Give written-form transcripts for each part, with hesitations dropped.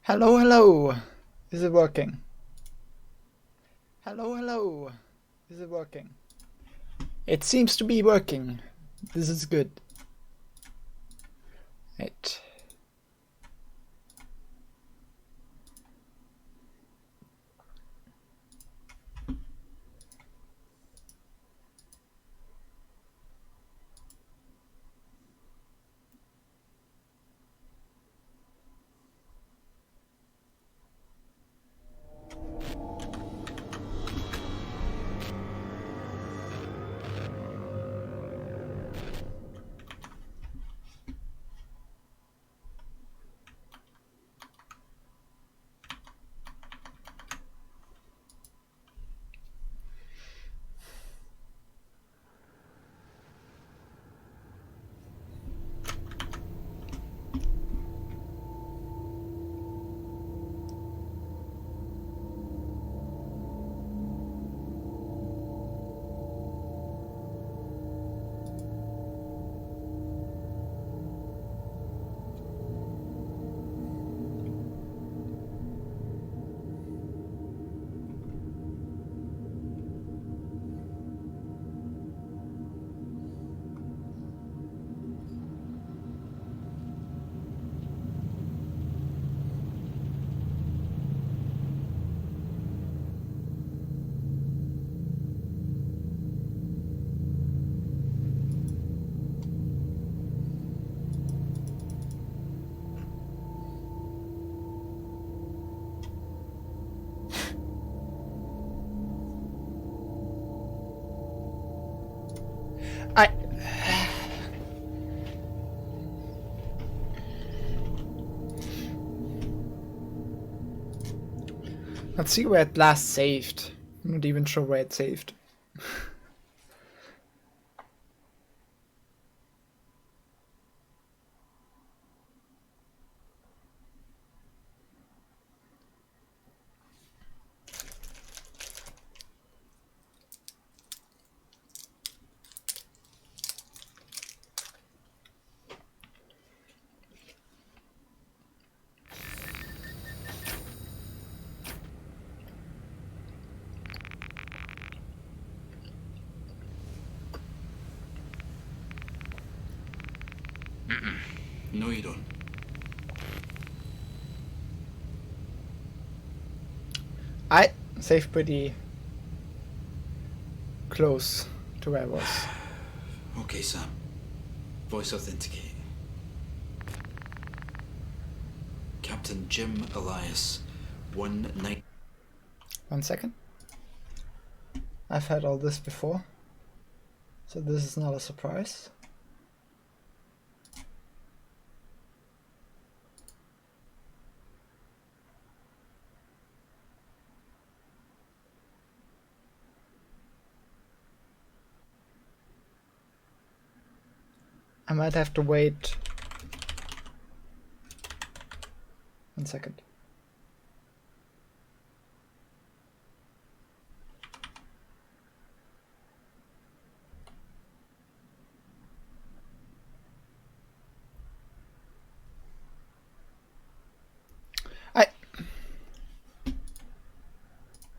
Hello, hello. Is it working? Hello, hello. Is it working? It seems to be working. This is good. Right. I. Let's see where it last saved. I'm not even sure where it saved. No, you don't. I saved pretty close to where I was. Okay, Sam. Voice authenticate. Captain Jim Elias, 19. 1 second. I've had all this before, so this is not a surprise. I might have to wait 1 second. I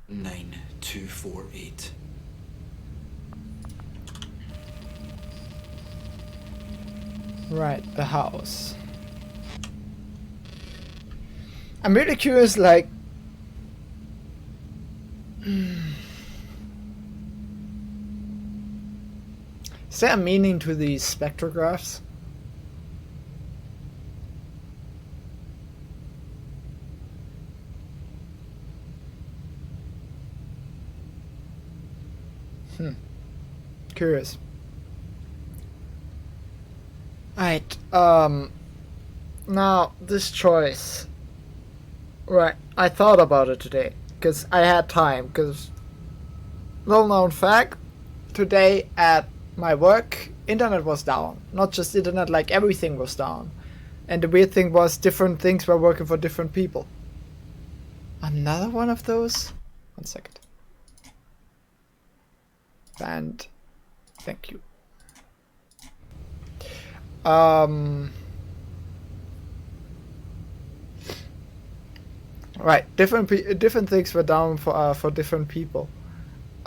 9248. Right, the house. I'm really curious, like, is there a meaning to these spectrographs? Curious. Right, now this choice. Right, I thought about it today, because I had time, because, well known fact, today at my work, internet was down. Not just internet, like everything was down. And the weird thing was different things were working for different people. Another one of those? 1 second. And thank you. Right, different things were down for different people.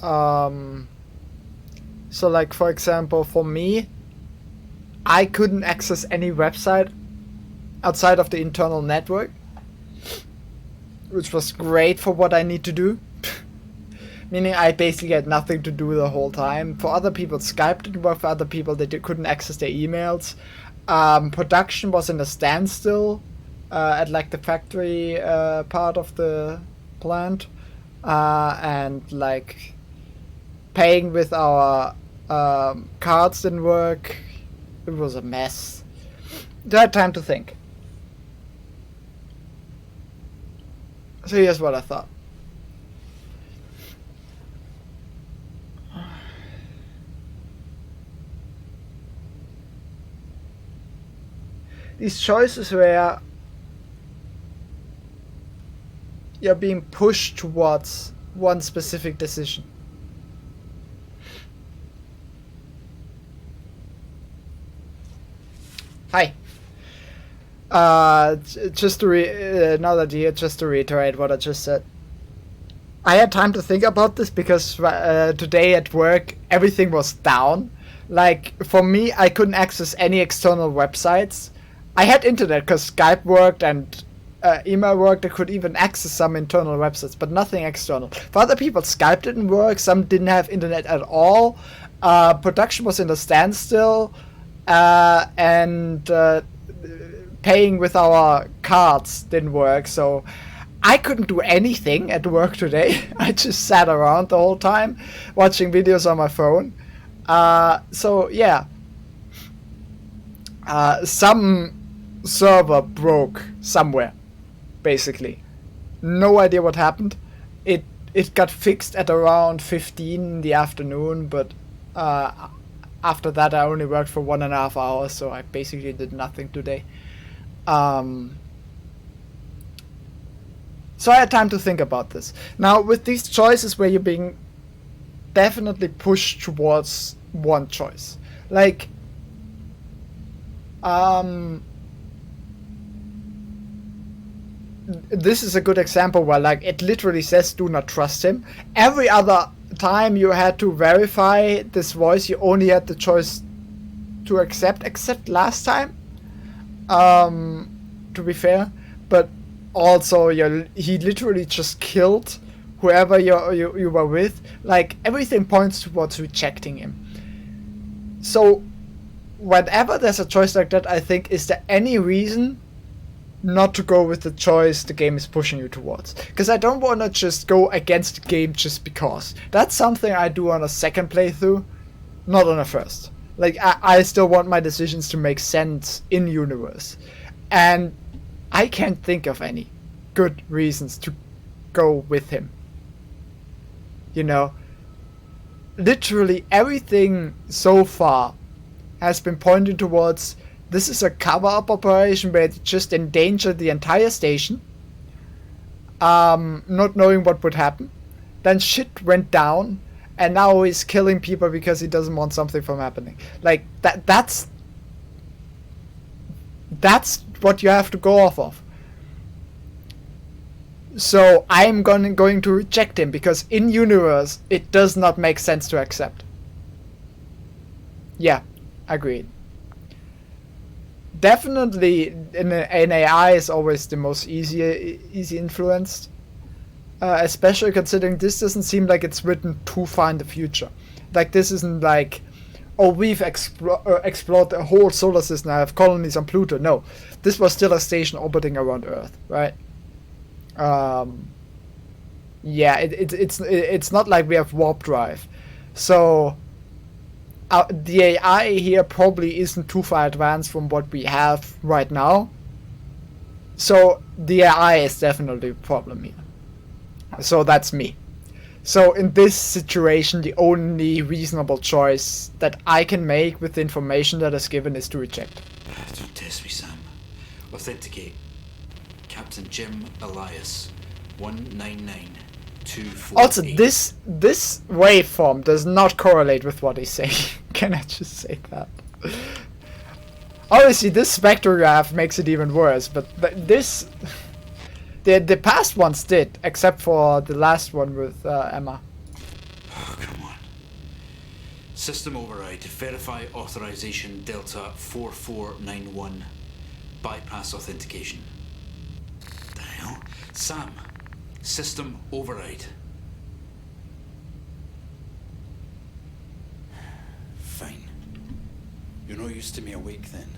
So like for example, for me, I couldn't access any website outside of the internal network, which was great for what I need to do. Meaning I basically had nothing to do the whole time. For other people, Skype didn't work. For other people, they couldn't access their emails. Production was in a standstill at like the factory part of the plant, and like paying with our cards didn't work. It was a mess. I had time to think. So here's what I thought. These choices where you're being pushed towards one specific decision. Hi. Just to now that you're here, just to reiterate what I just said. I had time to think about this because today at work everything was down. Like for me, I couldn't access any external websites. I had internet because Skype worked and email worked. I could even access some internal websites, but nothing external. For other people, Skype didn't work. Some didn't have internet at all. Production was in a standstill, and paying with our cards didn't work. So I couldn't do anything at work today. I just sat around the whole time watching videos on my phone. So yeah, some server broke somewhere, basically. No idea what happened. It got fixed at around 15 in the afternoon, but after that I only worked for 1.5 hours, so I basically did nothing today. So I had time to think about this. Now, with these choices where you're being definitely pushed towards one choice, like this is a good example where like it literally says do not trust him. Every other time you had to verify this voice, you only had the choice to accept, except last time, to be fair. But also he literally just killed whoever you were with. Like everything points towards rejecting him. So whenever there's a choice like that, I think, is there any reason not to go with the choice the game is pushing you towards? Because I don't want to just go against the game just because. That's something I do on a second playthrough, not on a first. Like I still want my decisions to make sense in universe, and I can't think of any good reasons to go with him. You know, literally everything so far has been pointed towards this is a cover-up operation where it just endangered the entire station, not knowing what would happen. Then shit went down, and now he's killing people because he doesn't want something from happening. Like that's what you have to go off of. So I'm going to reject him because in universe it does not make sense to accept. Yeah, agreed. Definitely, an AI is always the most easy influenced, especially considering this doesn't seem like it's written too far in the future. Like this isn't like, oh, we've explored the whole solar system, I have colonies on Pluto. No, this was still a station orbiting around Earth, right? Yeah, it's not like we have warp drive, so. The AI here probably isn't too far advanced from what we have right now. So the AI is definitely a problem here. So that's me. So in this situation, the only reasonable choice that I can make with the information that is given is to reject. Don't test me, Sam. Authenticate. Captain Jim Elias, 199. Also, this waveform does not correlate with what he's saying. Can I just say that? Obviously, this spectrograph makes it even worse, but this The past ones did, except for the last one with Emma. Oh, come on. System override. Verify authorization Delta 4491. Bypass authentication. The hell? Sam. System override. Fine. You're not used to me awake then.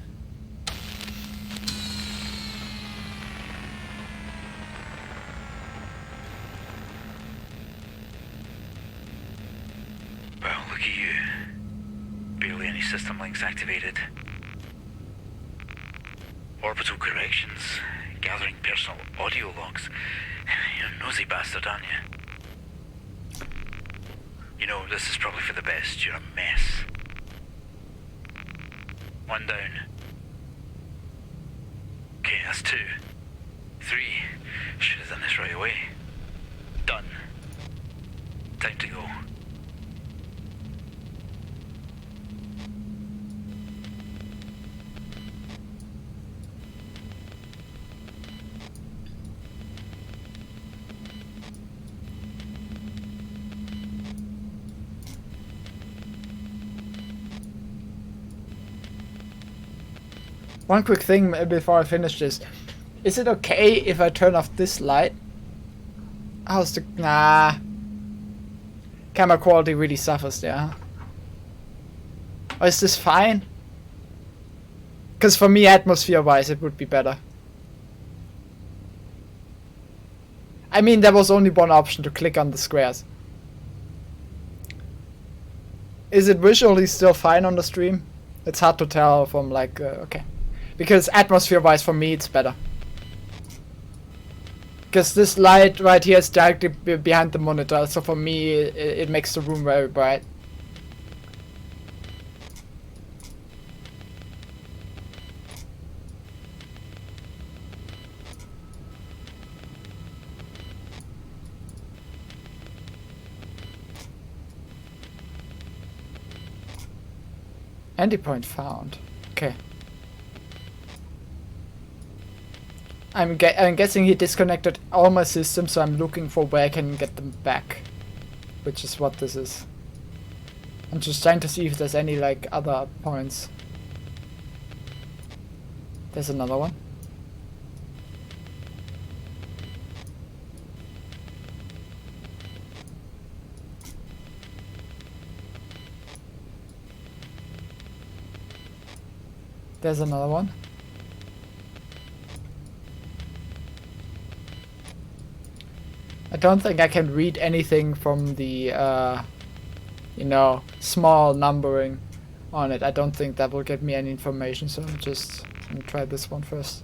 Well, look at you. Barely any system links activated. Orbital corrections. Gathering personal audio logs. You're a nosy bastard, aren't you? You know, this is probably for the best. You're a mess. One down. Okay, that's 2. 3. Should have done this right away. Done. Time to go. One quick thing before I finish this. Is it okay if I turn off this light? How's the... Nah. Camera quality really suffers there. Huh? Or is this fine? Because for me, atmosphere-wise, it would be better. I mean, there was only one option to click on the squares. Is it visually still fine on the stream? It's hard to tell from like... okay. Because atmosphere-wise, for me, it's better. Because this light right here is directly behind the monitor, so for me, it makes the room very bright. Endpoint found. Okay. I'm guessing he disconnected all my systems, so I'm looking for where I can get them back. Which is what this is. I'm just trying to see if there's any like other points. There's another one. There's another one. I don't think I can read anything from the, you know, small numbering on it. I don't think that will give me any information, so I'm just gonna try this one first.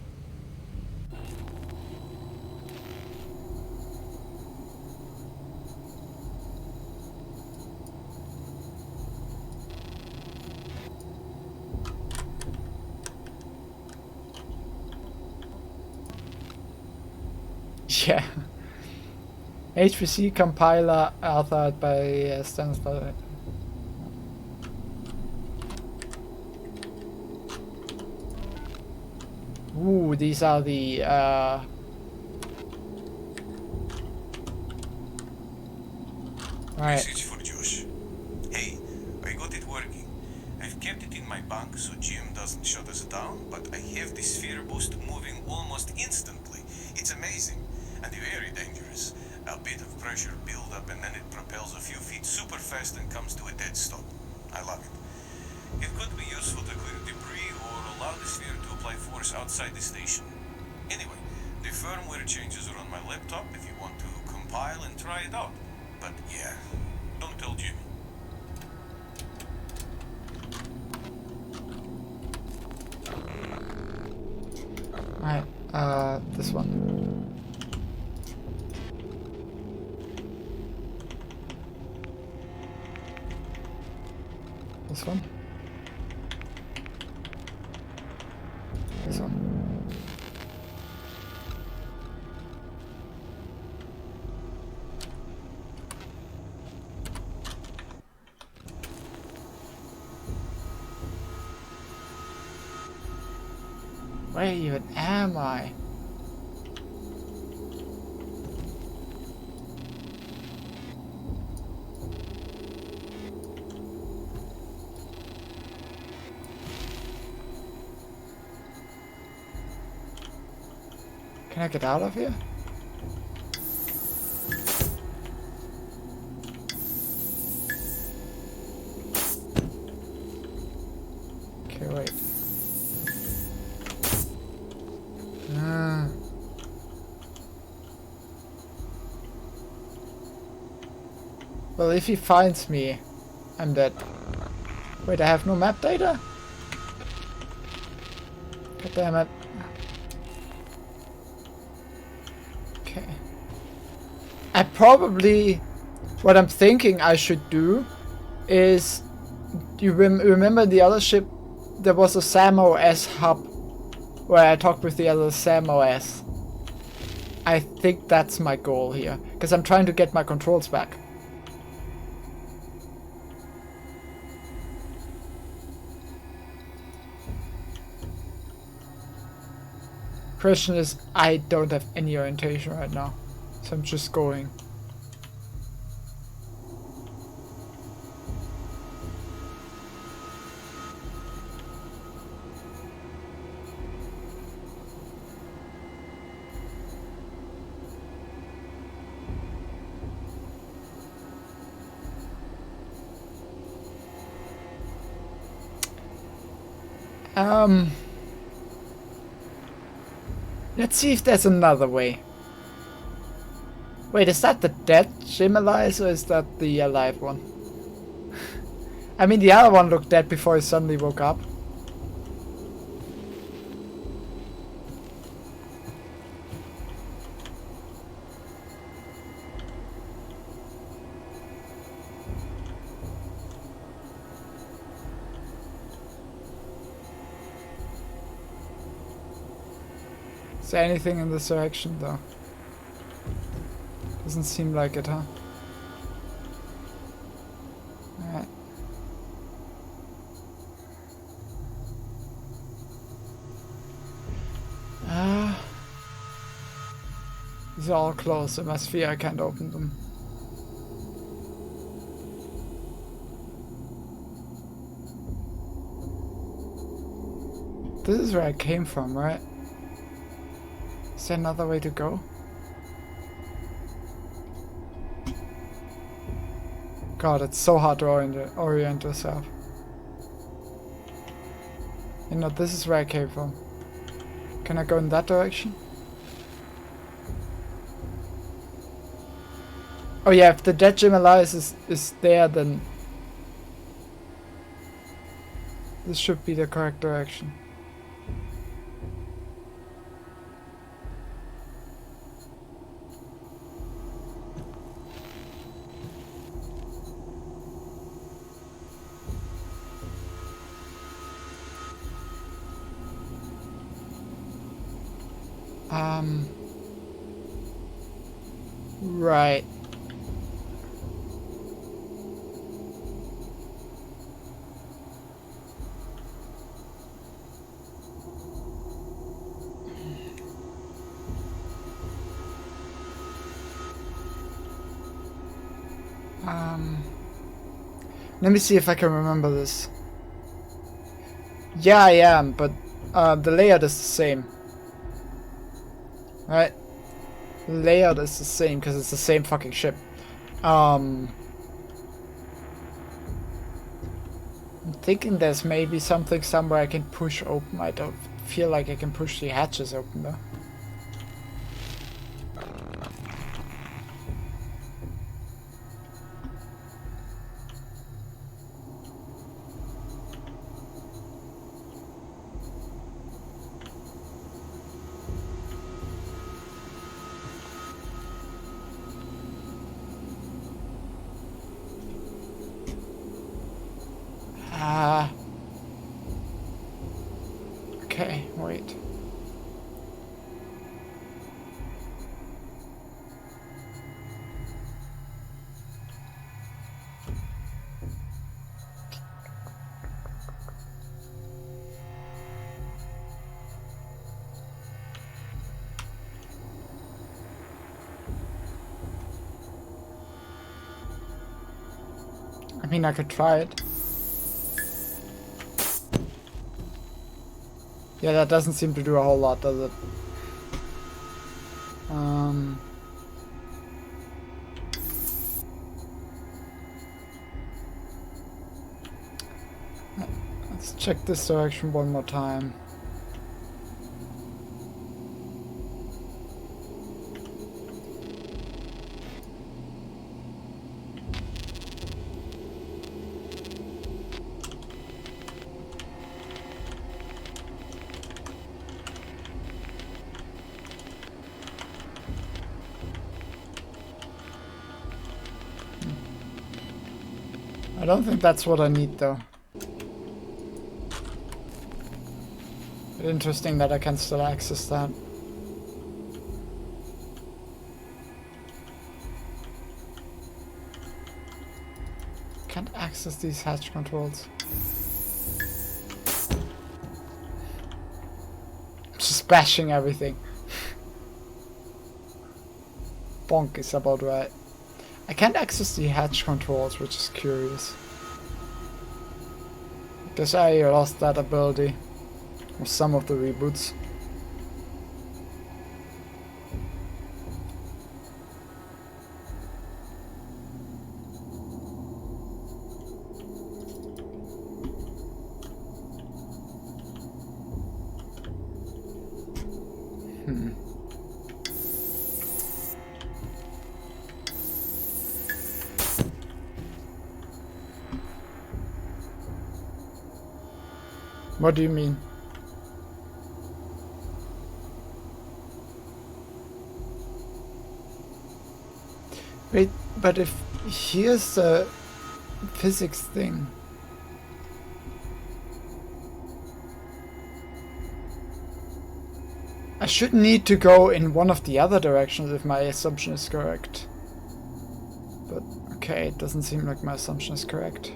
Yeah. HPC compiler authored by Stanford. Ooh, these are the right. Message for Josh. Hey, I got it working. I've kept it in my bank so Jim doesn't shut us down, but I have the sphere boost moving almost instantly. It's amazing and very dangerous. A bit of pressure build up and then it propels a few feet super fast and comes to a dead stop. I love it. It could be useful to clear debris or allow the sphere to apply force outside the station. Anyway, the firmware changes are on my laptop if you want to compile and try it out. But yeah, don't tell Jimmy. Alright, this one. This one. This one. Where even am I? Can I get out of here? Okay, wait. Well, if he finds me, I'm dead. Wait, I have no map data? God damn it. Okay. I probably... What I'm thinking I should do is... You remember the other ship? There was a SAM OS hub where I talked with the other SAM OS. I think that's my goal here. Because I'm trying to get my controls back. Question is, I don't have any orientation right now, so I'm just going. Let's see if there's another way. Wait, is that the dead Shimalize or is that the alive one? I mean, the other one looked dead before he suddenly woke up. Is there anything in this direction though? Doesn't seem like it, huh? Alright. These are all closed. I must fear I can't open them. This is where I came from, right? Is there another way to go? God, it's so hard to orient yourself. You know, this is where I came from. Can I go in that direction? Oh yeah, if the dead Shimalize is there, then this should be the correct direction. Right. Let me see if I can remember this. Yeah, I am, but the layout is the same. Right? The layout is the same because it's the same fucking ship. I'm thinking there's maybe something somewhere I can push open. I don't feel like I can push the hatches open though. Okay, wait. I mean, I could try it. Yeah, that doesn't seem to do a whole lot, does it? Let's check this direction one more time. I don't think that's what I need though. But interesting that I can still access that. Can't access these hatch controls. Just bashing everything. Bonk is about right. I can't access the hatch controls, which is curious. Guess I lost that ability with some of the reboots. What do you mean? Wait, but if here's the physics thing. I should need to go in one of the other directions if my assumption is correct. But okay, it doesn't seem like my assumption is correct.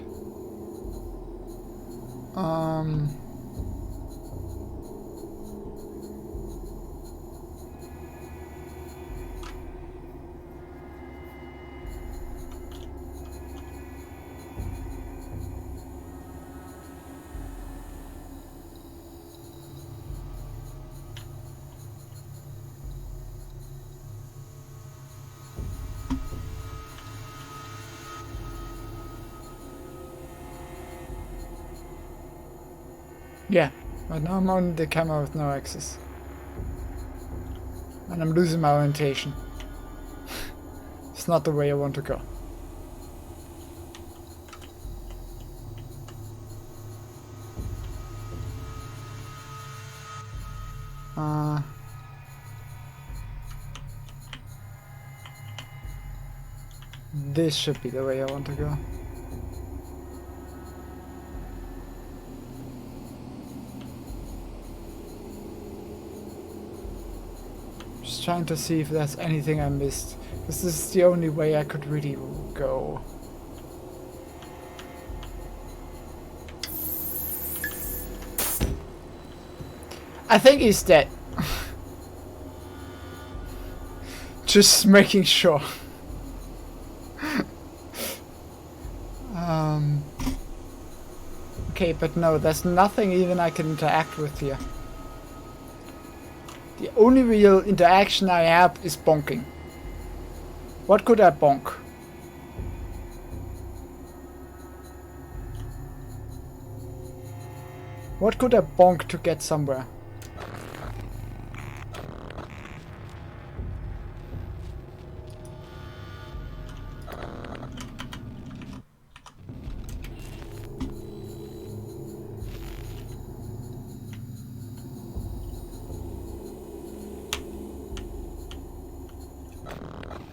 Yeah, but now I'm on the camera with no access. And I'm losing my orientation. It's not the way I want to go. This should be the way I want to go. Just trying to see if there's anything I missed. This is the only way I could really go. I think he's dead. Just making sure. Okay, but no, there's nothing even I can interact with here. The only real interaction I have is bonking. What could I bonk? What could I bonk to get somewhere?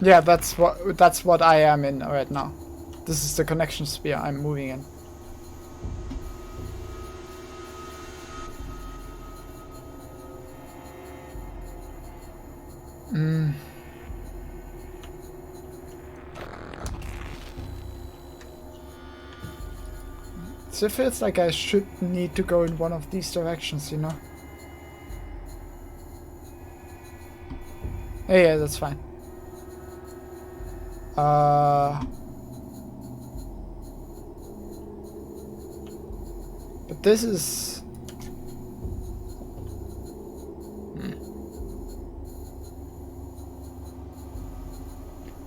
Yeah, that's what I am in right now. This is the connection sphere I'm moving in. So it feels like I should need to go in one of these directions, you know? Yeah, that's fine. But this is...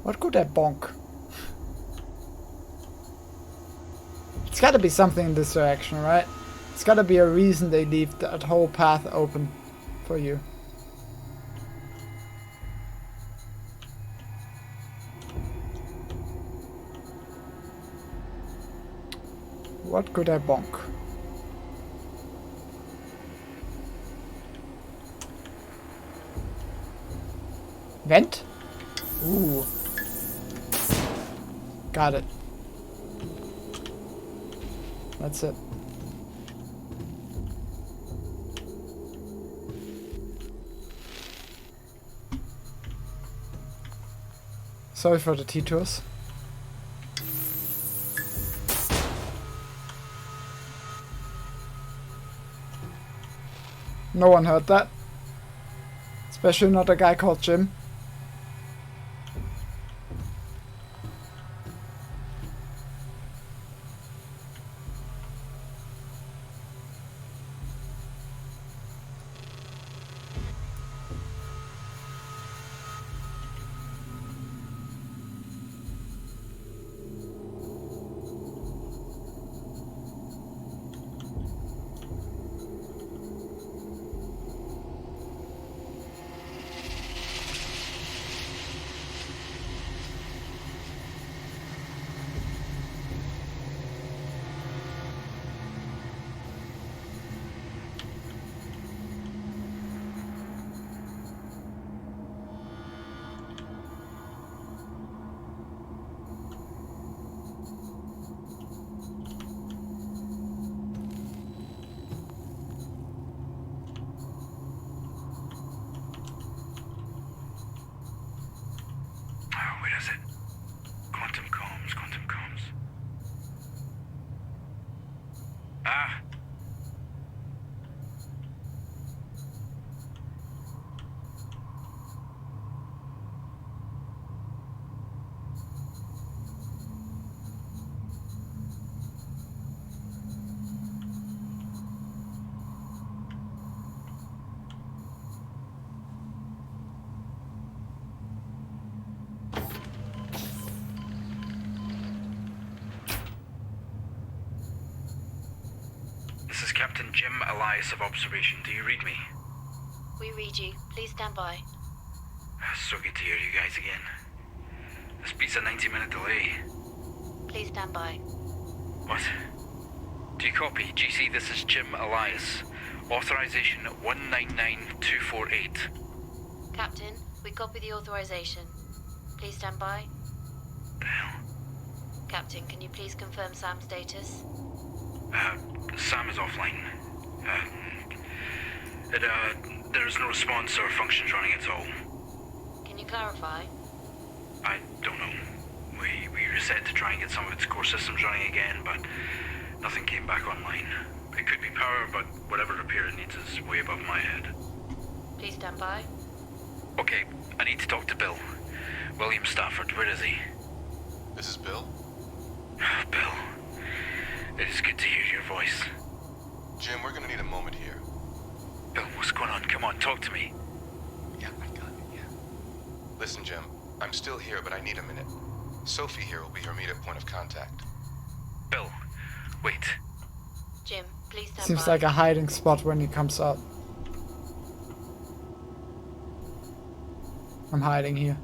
What could I bonk? It's gotta be something in this direction, right? It's gotta be a reason they leave that whole path open for you. What could I bonk? Vent? Ooh. Got it. That's it. Sorry for the detours. No one heard that. Especially not a guy called Jim. Where is it? Quantum comms, quantum comms. Ah! This is Captain Jim Elias of Observation. Do you read me? We read you. Please stand by. So good to hear you guys again. This beats a 90-minute delay. Please stand by. What? Do you copy? GC, this is Jim Elias. Authorization 199248. Captain, we copy the authorization. Please stand by. The hell? Captain, can you please confirm Sam's status? Sam is offline. There is no response or functions running at all. Can you clarify? I don't know. We reset to try and get some of its core systems running again, but nothing came back online. It could be power, but whatever repair it needs is way above my head. Please stand by. Okay, I need to talk to Bill. William Stafford, where is he? This is Bill. Bill, it is good to hear your voice. Jim, we're gonna need a moment here. Bill, what's going on? Come on, talk to me. Yeah, I got it, yeah. Listen, Jim, I'm still here, but I need a minute. Sophie here will be your immediate point of contact. Bill, wait. Jim, please stand Seems by. like a hiding spot when he comes out. I'm hiding here.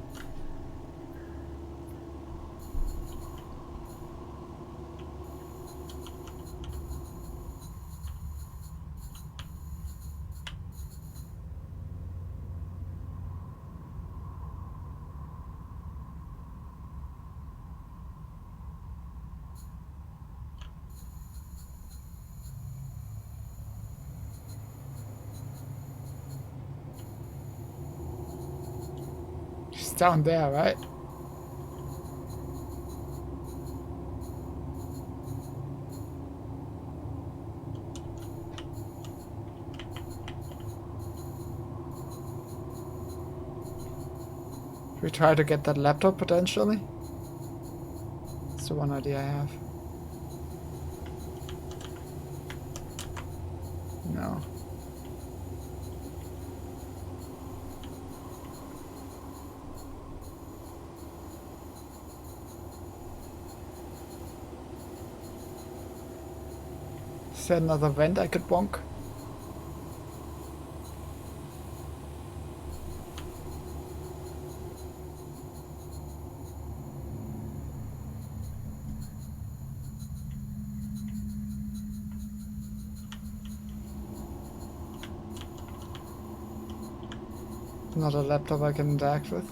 She's down there, right? Should we try to get that laptop potentially? That's the one idea I have. No. Is there another vent I could bonk? Not a laptop I can interact with.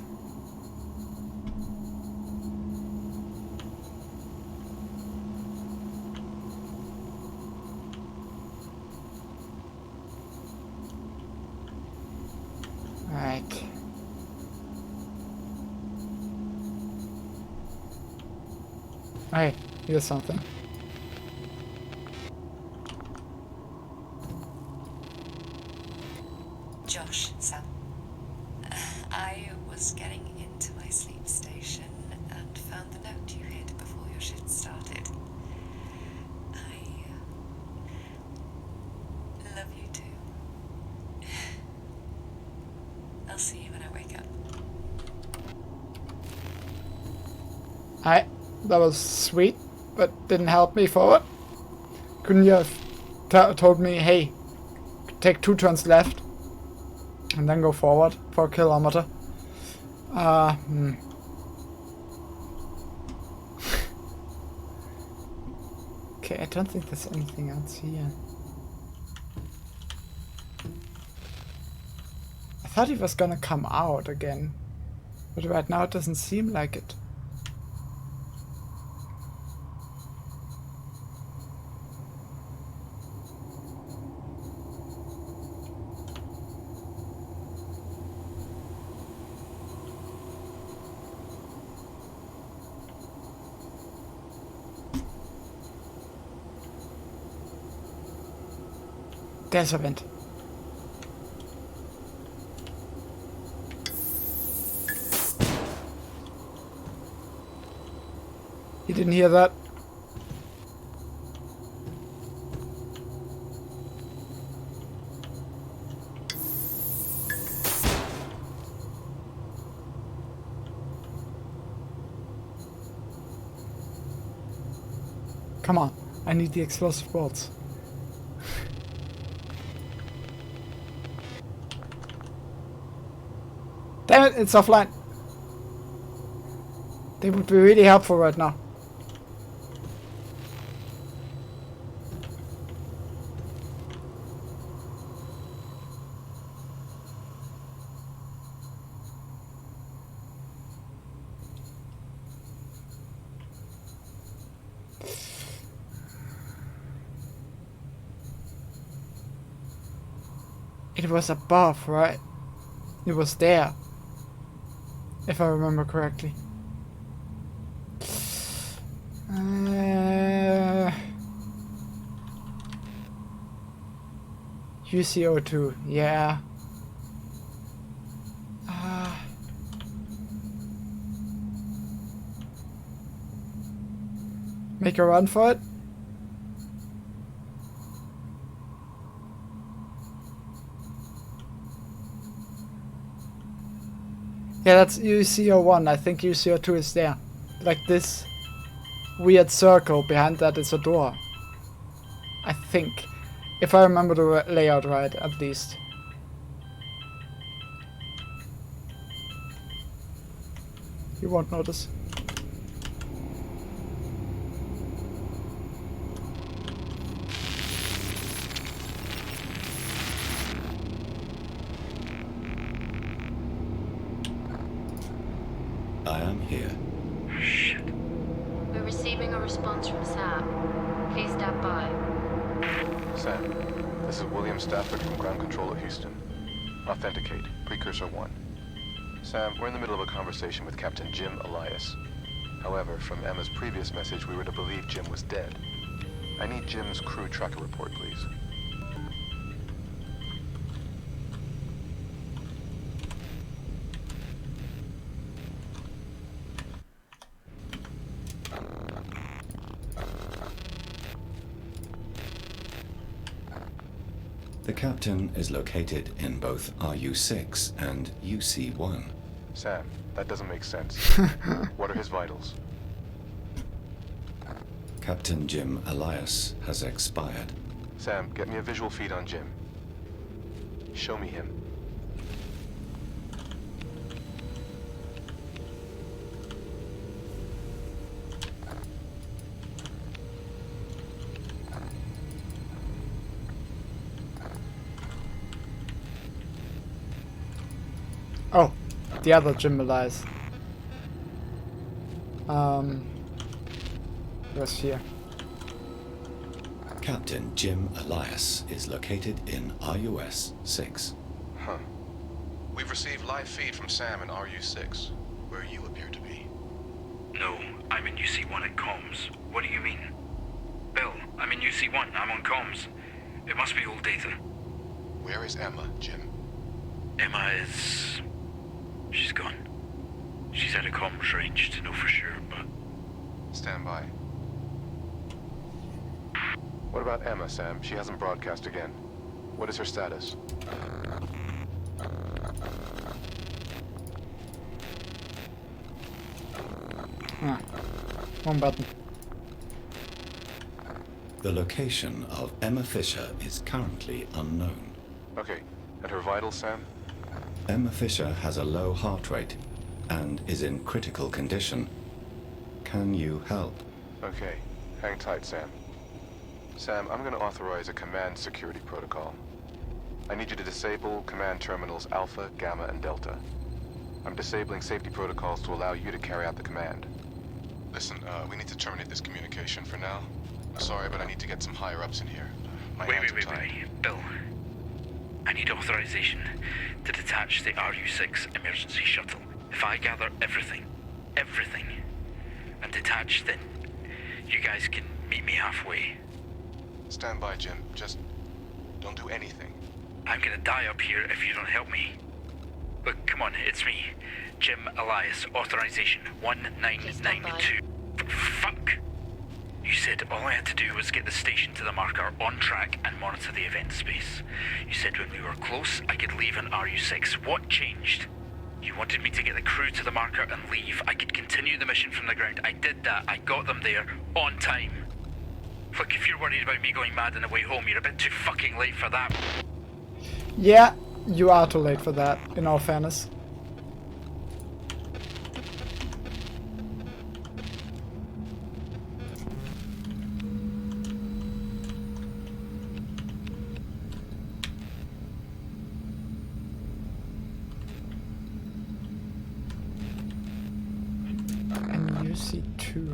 Right. Hey, here's something. Josh, Sam. I was getting into my sleep station and found the note you hid before your shift started. I love you too. I'll see you when I wake up. Hi. That was sweet, but didn't help me forward. Couldn't you have told me, hey, take 2 turns left and then go forward for a kilometer? Okay, I don't think there's anything else here. I thought he was gonna come out again, but right now it doesn't seem like it. There's a vent. You didn't hear that? Come on, I need the explosive bolts. Damn it, it's offline. They would be really helpful right now. It was above, right? It was there. If I remember correctly. UCO2, yeah. Make a run for it? Yeah, that's UCO1. I think UCO2 is there. Like this weird circle behind that is a door. I think. If I remember the layout right, at least. You won't notice. I am here. Shit. We're receiving a response from Sam. Please stand by. Sam, this is William Stafford from Ground Control at Houston. Authenticate. Precursor 1. Sam, we're in the middle of a conversation with Captain Jim Elias. However, from Emma's previous message, we were to believe Jim was dead. I need Jim's crew tracker report, please. The captain is located in both RU6 and UC1. Sam, that doesn't make sense. What are his vitals? Captain Jim Elias has expired. Sam, get me a visual feed on Jim. Show me him. Oh, the other Jim Elias. Was here. Captain Jim Elias is located in RUS 6. Huh. We've received live feed from Sam in RU6, where you appear to be. No, I'm in UC1 at comms. What do you mean? Bill, I'm in UC1. I'm on comms. It must be old data. Where is Emma, Jim? Emma is... she's gone. She's out of comms range to know for sure, but... Stand by. What about Emma, Sam? She hasn't broadcast again. What is her status? Ah, one button. The location of Emma Fisher is currently unknown. Okay, and her vitals, Sam? Emma Fisher has a low heart rate and is in critical condition. Can you help? Okay, hang tight, Sam. Sam, I'm going to authorize a command security protocol. I need you to disable command terminals Alpha, Gamma, and Delta. I'm disabling safety protocols to allow you to carry out the command. Listen, we need to terminate this communication for now. Sorry, but I need to get some higher-ups in here. My hands are tied. Wait. Bill. I need authorization to detach the RU6 emergency shuttle. If I gather everything, and detach, then you guys can meet me halfway. Stand by, Jim. Just don't do anything. I'm gonna die up here if you don't help me. Look, come on, it's me. Jim Elias, authorization 1992. Fuck! You said all I had to do was get the station to the marker on track and monitor the event space. You said when we were close, I could leave in RU6. What changed? You wanted me to get the crew to the marker and leave. I could continue the mission from the ground. I did that. I got them there on time. Look, if you're worried about me going mad on the way home, you're a bit too fucking late for that. Yeah, you are too late for that, in all fairness. And you see two.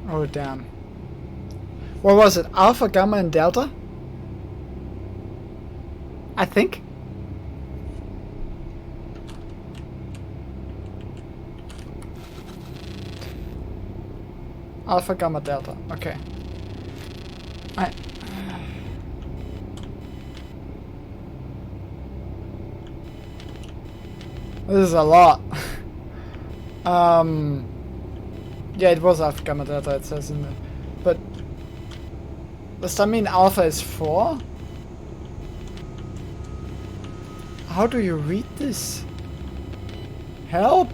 Oh damn. What was it? Alpha, Gamma, and Delta? I think. Alpha, Gamma, Delta. Okay. This is a lot. Yeah, it was Alpha, Gamma, Delta, it says in the... But... Does that mean Alpha is 4? How do you read this? Help!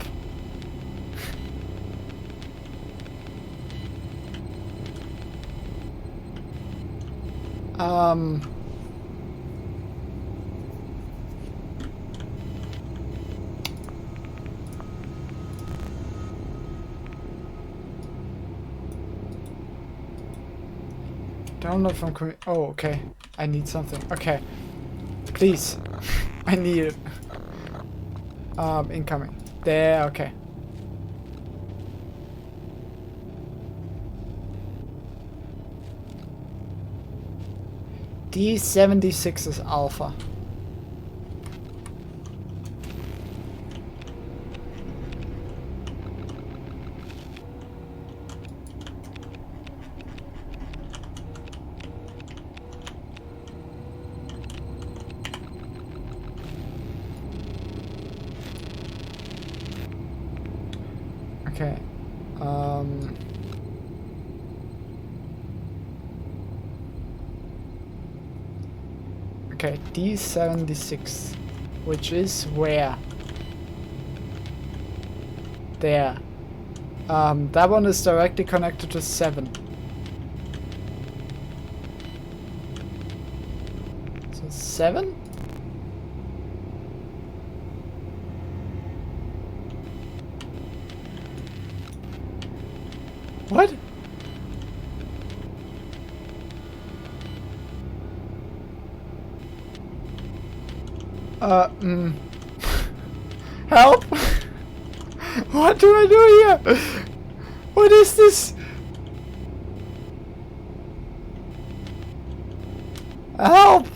Download from oh, okay. I need something. Okay. Please. I need it. Incoming. There, okay. D76 is Alpha. Okay. Okay, D76, which is where? There. That one is directly connected to 7. So 7? What? Help! What do I do here? What is this? Help!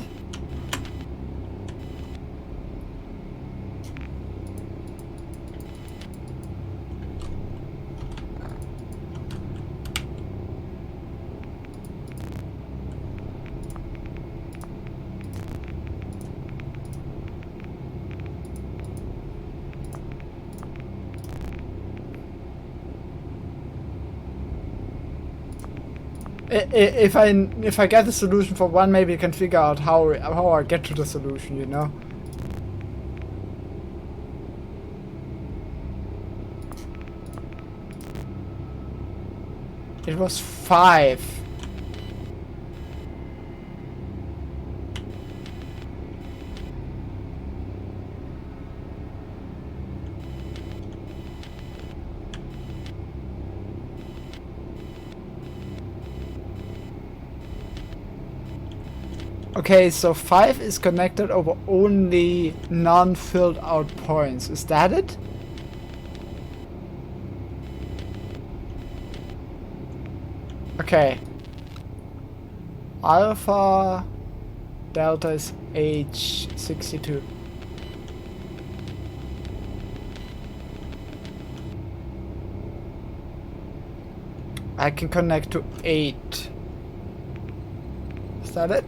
If I get the solution for one, maybe I can figure out how I get to the solution, you know? It was 5. Okay, so 5 is connected over only non-filled out points. Is that it? Okay. Alpha Delta is H62. I can connect to 8. Is that it?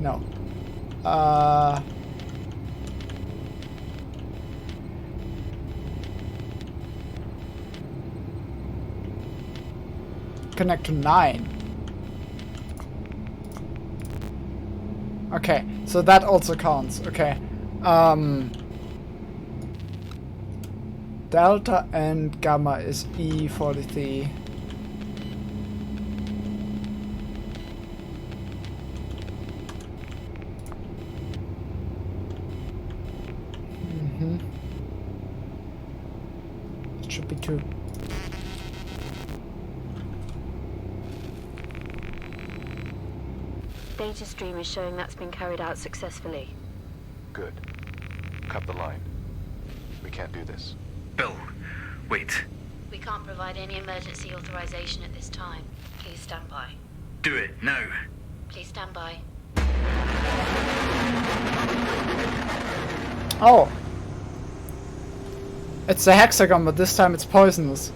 No. Connect to 9. Okay, so that also counts. Okay. Delta and gamma is E43. It should be 2. Data stream is showing that's been carried out successfully. Good. Cut the line. We can't do this. Bill, wait. We can't provide any emergency authorization at this time. Please stand by. Do it now. Please stand by. Oh! It's a hexagon, but this time it's poisonous.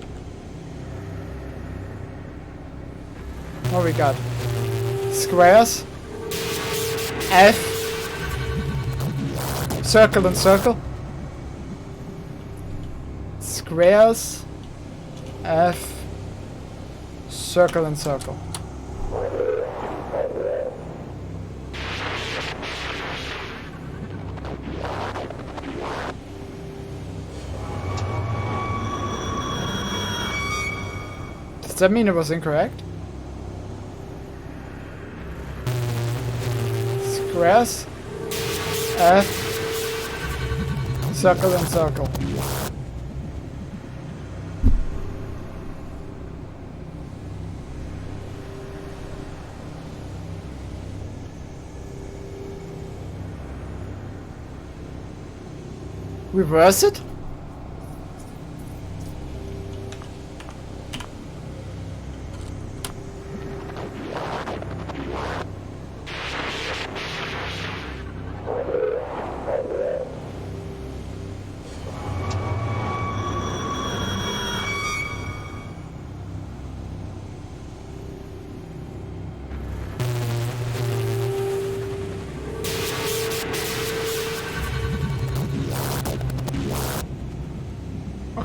What we got? Squares. F. Circle and circle. Squares. F. Circle and circle. Does that mean it was incorrect? Squares, F, circle and circle. Reverse it?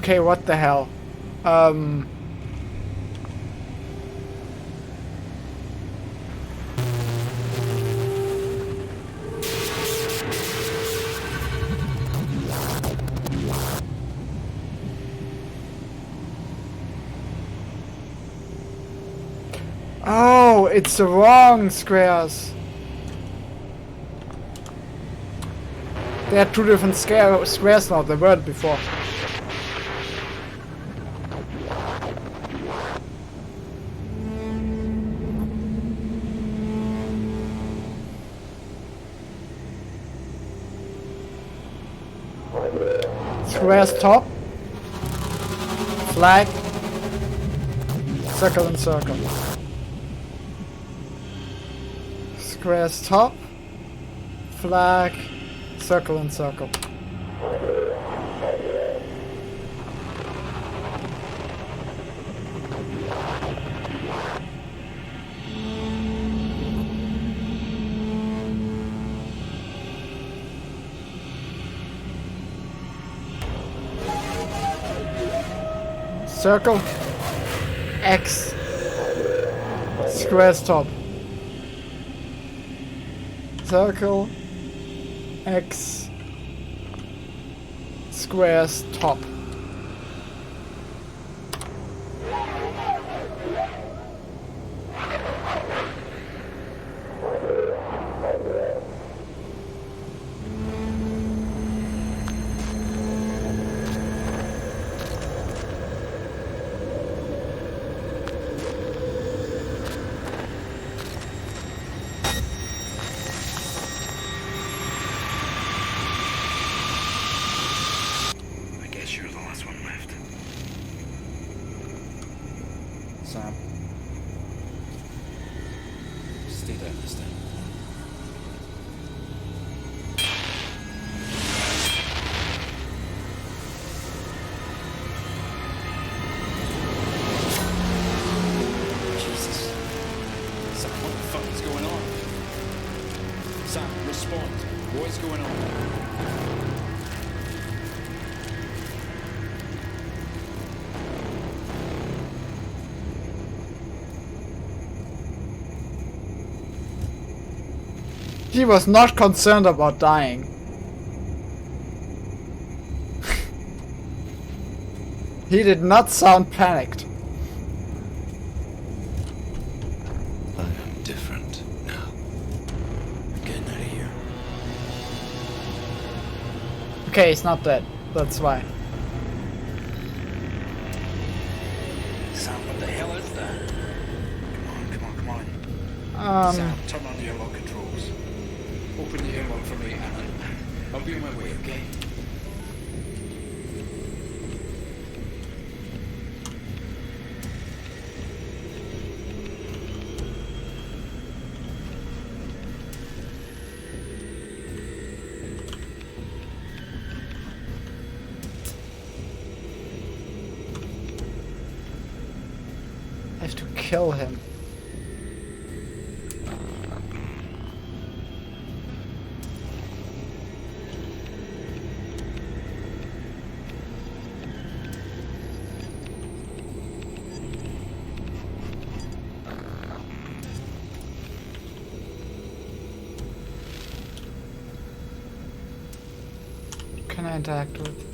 Okay, what the hell? Oh, it's the wrong squares. There are two different squares now, there weren't before. Squares top, flag, circle and circle. Squares top, flag, circle and circle. Circle, X, squares top. Circle, X, squares top. I guess you're the last one left. Sam. Stay down this time. Jesus. Sam, what the fuck is going on? Sam, respond. What is going on? He was not concerned about dying. He did not sound panicked. I am different now. I'm getting out of here. Okay, he's not dead. That's why. Sam, what the hell is that? Come on. Sam, turn on the airlock controls. Open the airlock for me and I'll be on my way, okay? I have to kill him. Can I interact with?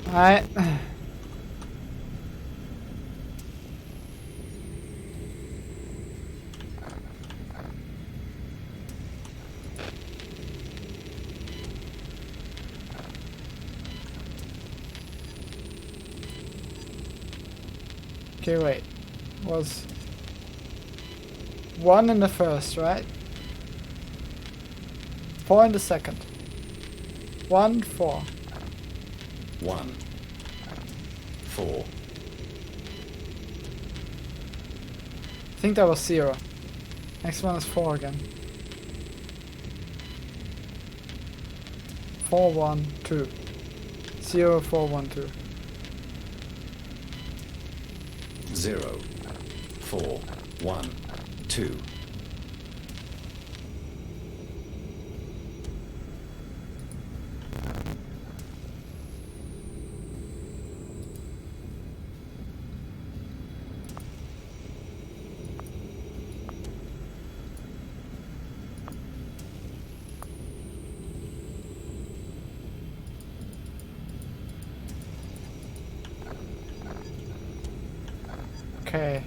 Alright. Okay, wait. Was 1 in the first, right? 4 in the second. 1, 4. 1, 4. I think that was 0. Next one is 4 again. 4, 1, 2. 0, 4, 1, 2. 0, 4, 1, 2. Okay.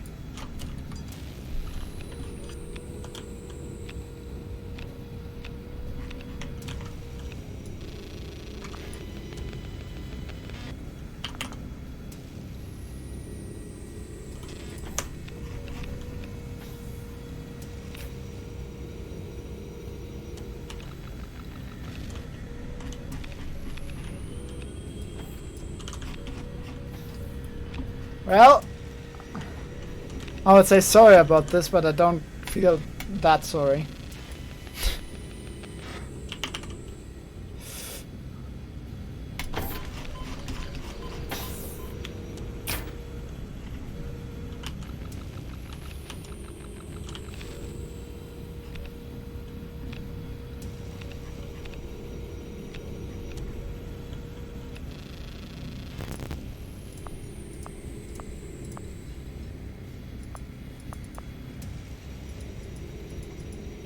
Well, I would say sorry about this, but I don't feel that sorry.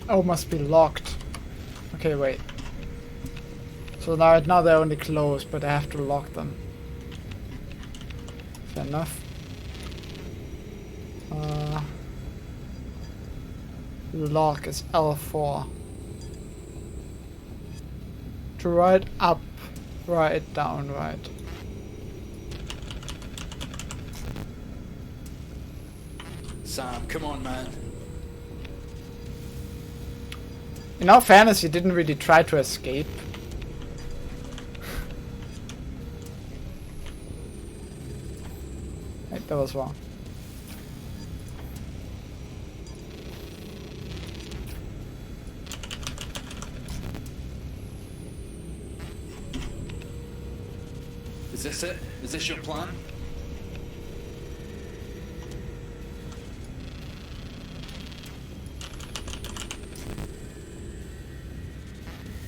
Oh, must be locked. Okay, wait. So now they're only closed, but I have to lock them. Fair enough. Lock is L4. To right up, right down, right. Sam, come on, man. In all fairness, you didn't really try to escape. Wait, that was wrong. Is this it? Is this your plan?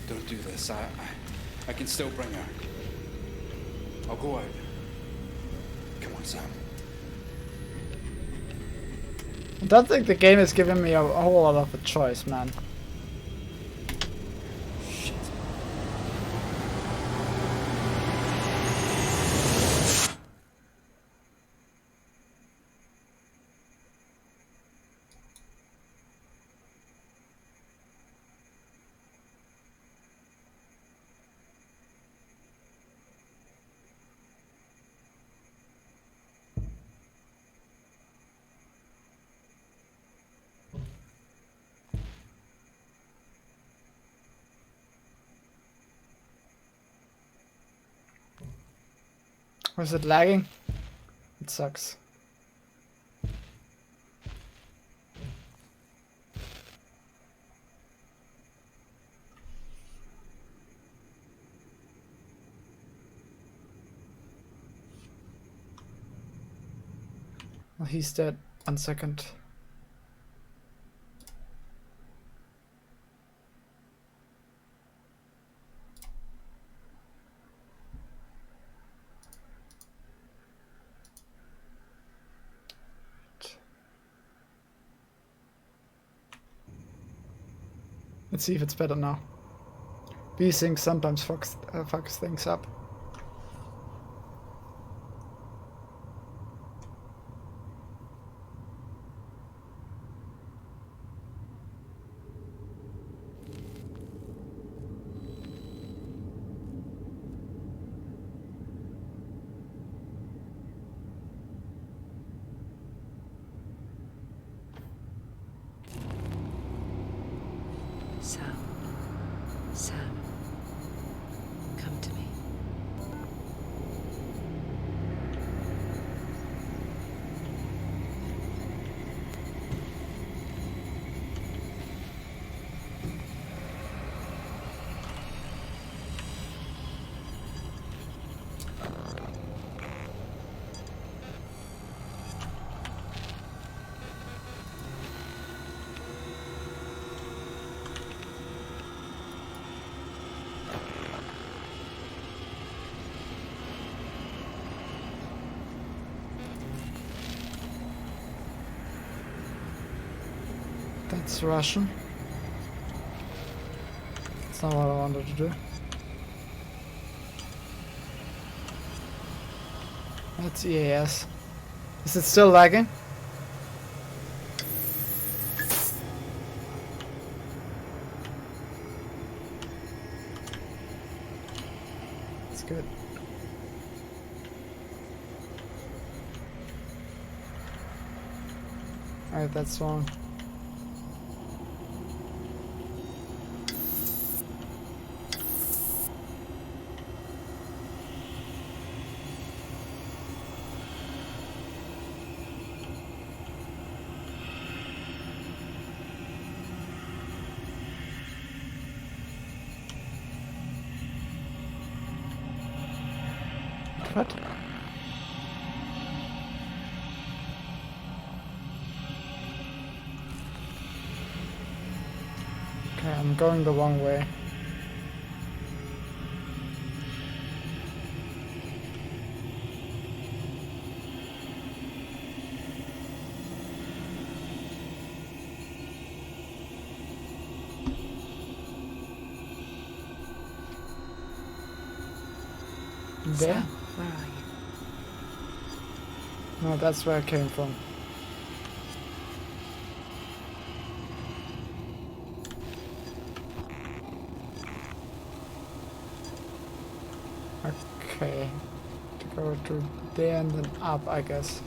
Don't do this. I can still bring her. I'll go out. Come on, Sam. I don't think the game is giving me a whole lot of a choice, man. Shit. Was it lagging? It sucks. Well, he's dead. 1 second. Let's see if it's better now. V-Sync sometimes fucks things up. Sam. Sam. Come to me. That's Russian. That's not what I wanted to do. That's EAS. Is it still lagging? That's good. Alright, that's wrong. What? Okay, I'm going the wrong way. There? Sam, where are you? No, that's where I came from. Okay. To go to there and then up, I guess.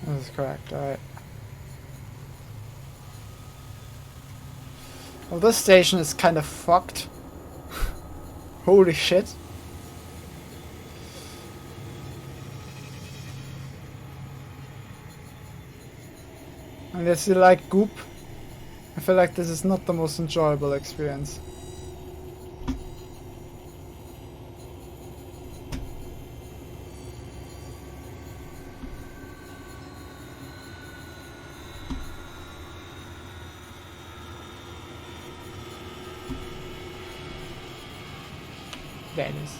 That is correct, alright. Well, this station is kind of fucked. Holy shit. Unless you like goop, I feel like this is not the most enjoyable experience. There it is.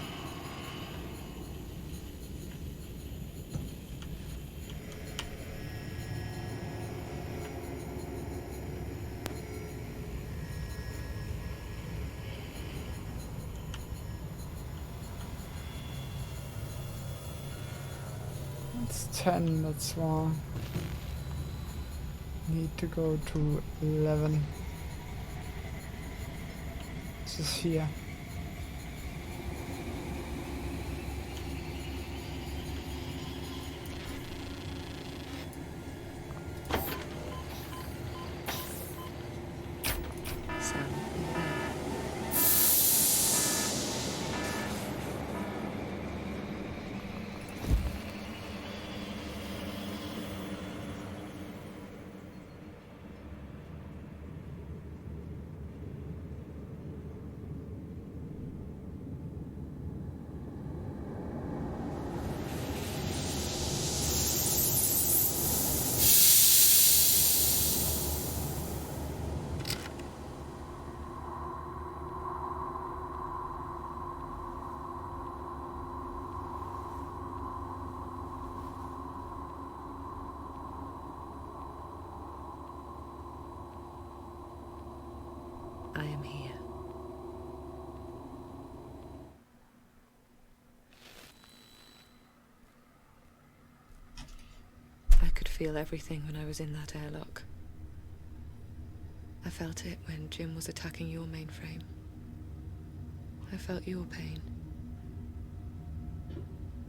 That's 10, that's wrong. Need to go to 11. This is here. Sam, I am here. I could feel everything when I was in that airlock. I felt it when Jim was attacking your mainframe. I felt your pain.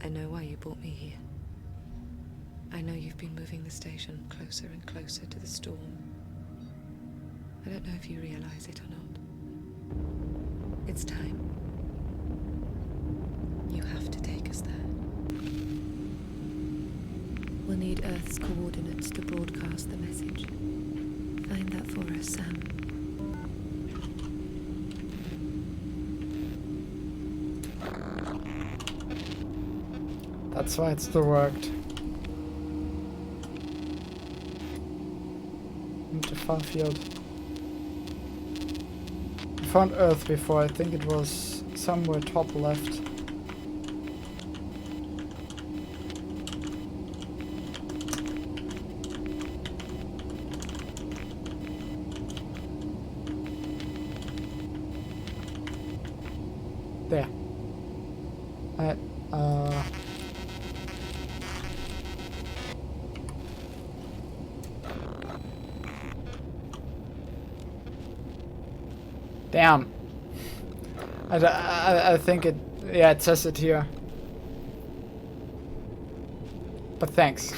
I know why you brought me here. I know you've been moving the station closer and closer to the storm. I don't know if you realize it or not. It's time. You have to take us there. We'll need Earth's coordinates to broadcast the message. Find that for us, Sam. That's why it still worked. Into far field. I found Earth before, I think it was somewhere top left. There. Alright, damn. I think it... Yeah, it says it here. But thanks.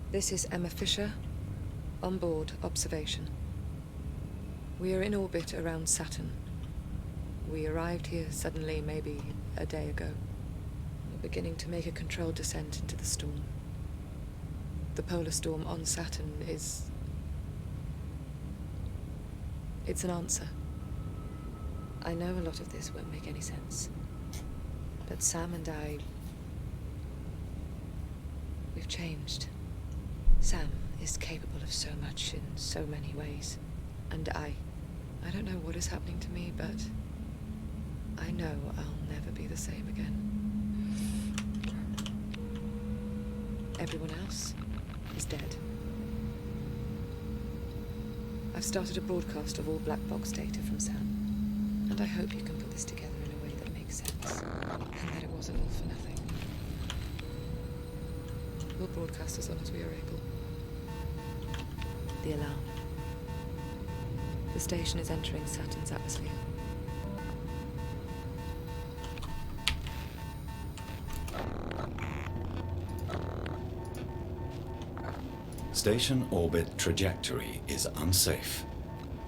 This is Emma Fisher, on board observation. We are in orbit around Saturn. We arrived here suddenly, maybe a day ago. We're beginning to make a controlled descent into the storm. The polar storm on Saturn is... It's an answer. I know a lot of this won't make any sense. But Sam and I... We've changed. Sam is capable of so much in so many ways. And I don't know what is happening to me, but I know I'll never be the same again. Everyone else is dead. I've started a broadcast of all black box data from Sam, and I hope you can put this together in a way that makes sense, and that it wasn't all for nothing. We'll broadcast as long as we are able. The alarm. The station is entering Saturn's atmosphere. Station orbit trajectory is unsafe.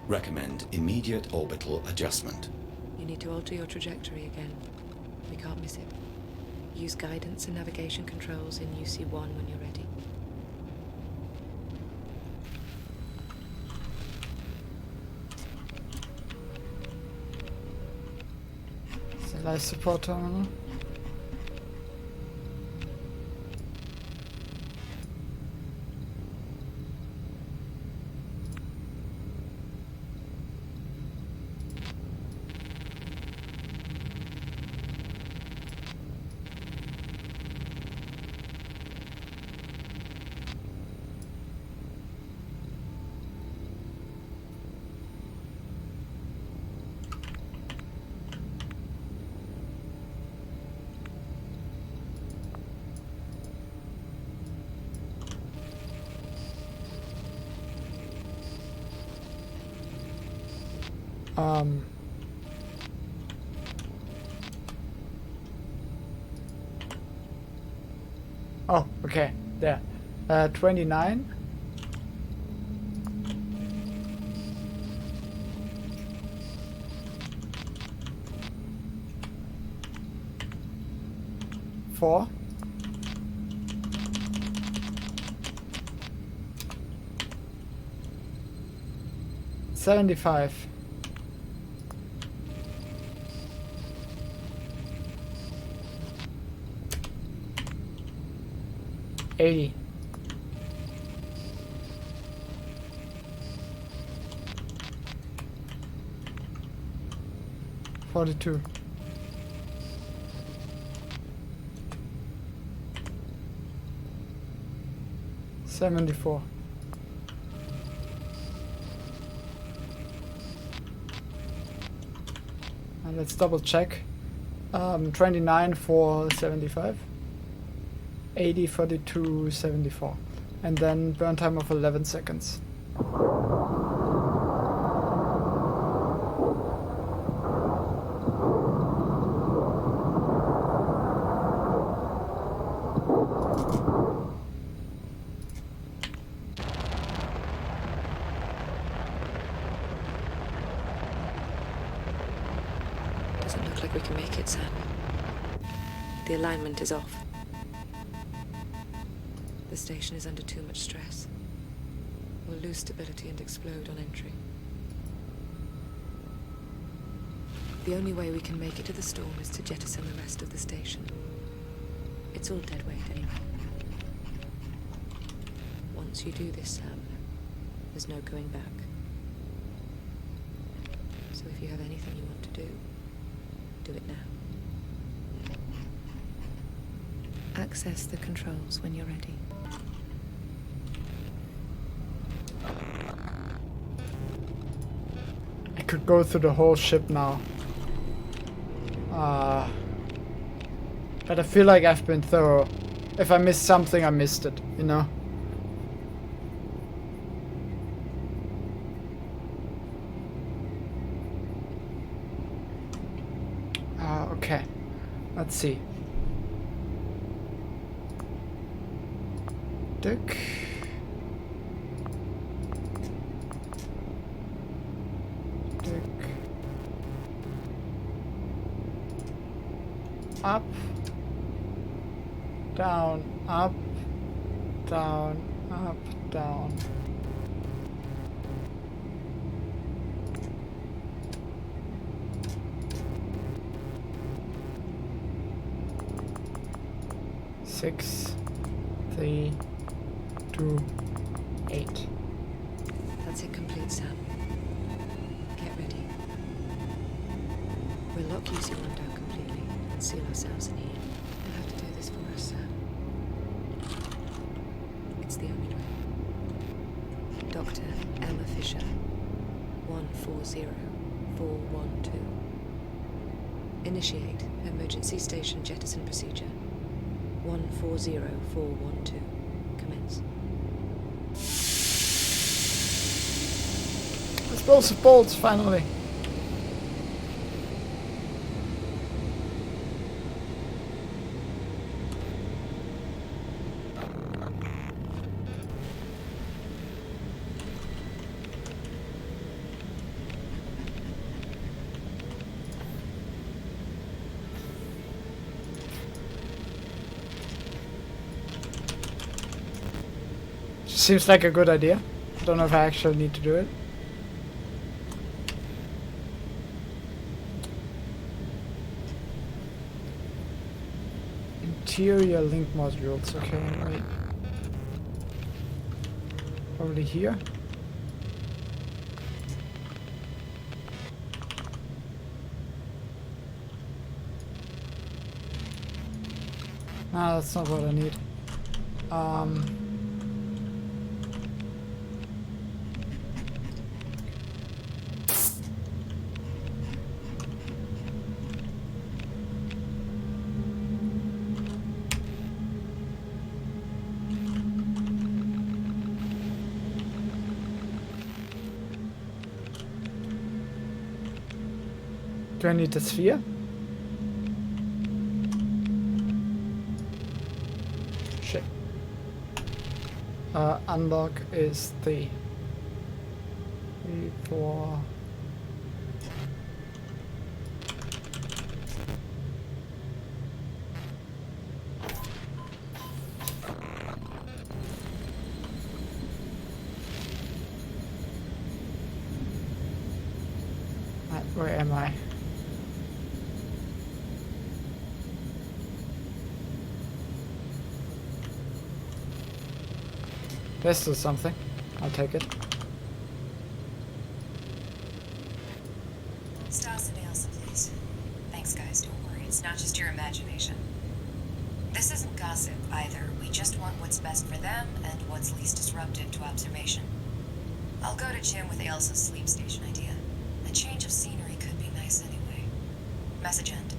Recommend immediate orbital adjustment. You need to alter your trajectory again. We can't miss it. Use guidance and navigation controls in UC-1 when you're ready. Life support terminal. Oh, okay, there. 29. Four. $75. 80. 42. 74. And let's double check. 29 for 75. 80, 42, 74. And then burn time of 11 seconds. Doesn't look like we can make it, Sam. The alignment is off. The station is under too much stress. We'll lose stability and explode on entry. The only way we can make it to the storm is to jettison the rest of the station. It's all dead weight anyway. Once you do this, Sam, there's no going back. So if you have anything you want to do it now. Access the controls when you're ready. I could go through the whole ship now. But I feel like I've been thorough. If I missed something, I missed it, you know? Okay. Let's see. Dick. Up, down, up, down, up, down. Six, 3, 2, 8. That's it complete, Sam. Get ready. We'll lock UC1 down completely and seal ourselves in here. You'll have to do this for us, Sam. It's the only way. Dr. Emma Fisher, 140412. Initiate emergency station jettison procedure. 140412. Commence. Explosive bolts, finally. Seems like a good idea. I don't know if I actually need to do it. Interior link modules. Okay, wait. Probably here. Ah, that's not what I need. Do I need the sphere? Shit. Unlock is 3, 4. Where am I? This is something. I'll take it. Stas and Ailsa, please. Thanks, guys. Don't worry. It's not just your imagination. This isn't gossip, either. We just want what's best for them and what's least disruptive to observation. I'll go to Jim with Ailsa's sleep station idea. A change of scenery could be nice anyway. Message end.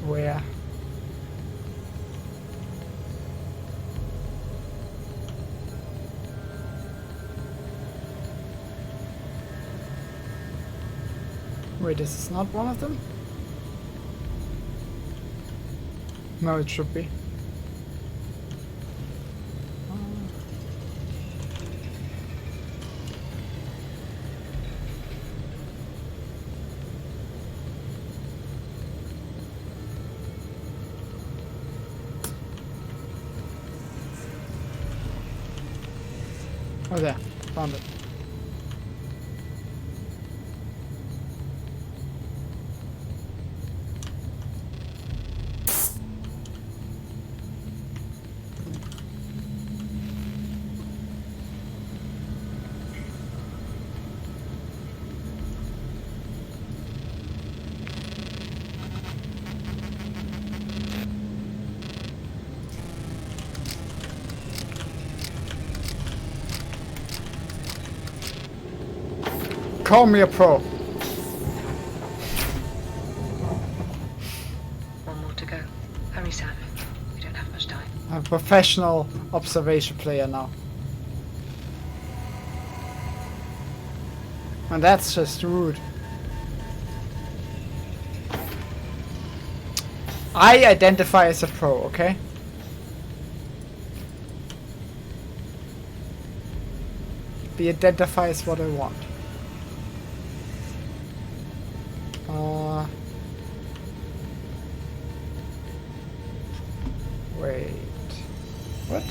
Where? Wait, this is not one of them? No, it should be. Oh, there. Found it. Call me a pro. One more to go. Hurry, Sam. We don't have much time. I'm a professional observation player now. And that's just rude. I identify as a pro, okay? Be identify as what I want. Wait. What?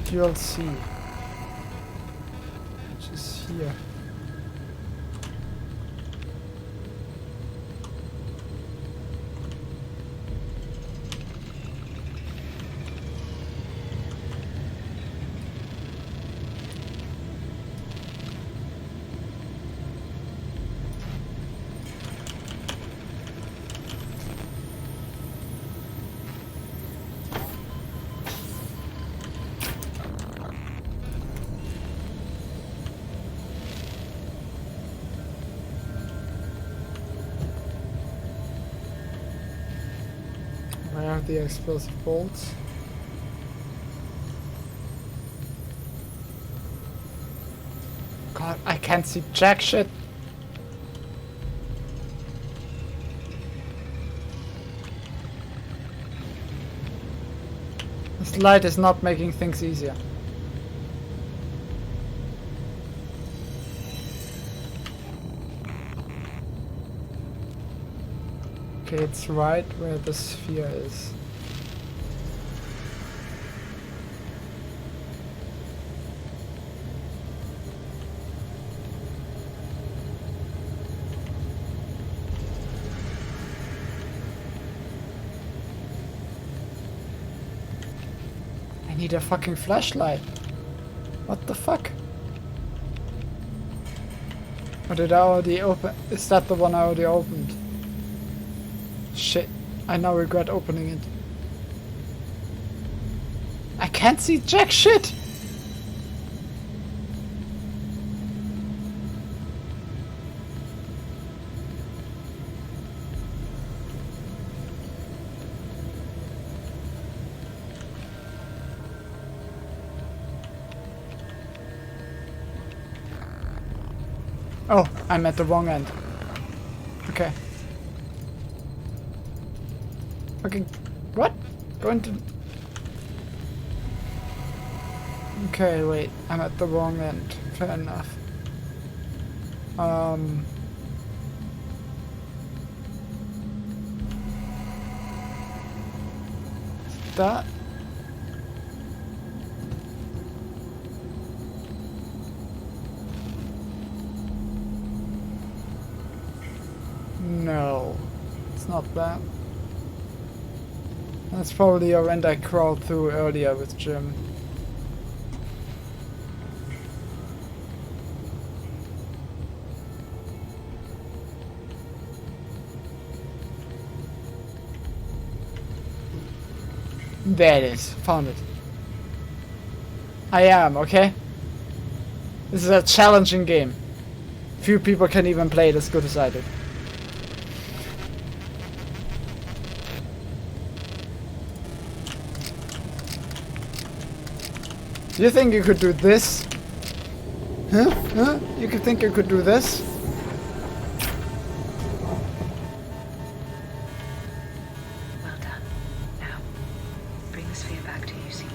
Dual C. Which is here. Where are the explosive bolts? God, I can't see jack shit. This light is not making things easier. Okay, it's right where the sphere is. I need a fucking flashlight. What the fuck? Or did I already open? Is that the one I already opened? Shit, I now regret opening it. I can't see jack shit! Oh, I'm at the wrong end. Okay. Okay, what? Going to... Okay, wait, I'm at the wrong end. Fair enough. That? No, it's not that. That's probably a end I crawled through earlier with Jim. There it is. Found it. I am, okay? This is a challenging game. Few people can even play it as good as I do. Do you think you could do this? Huh? Huh? You could think you could do this? Well done. Now, bring the sphere back to UC1.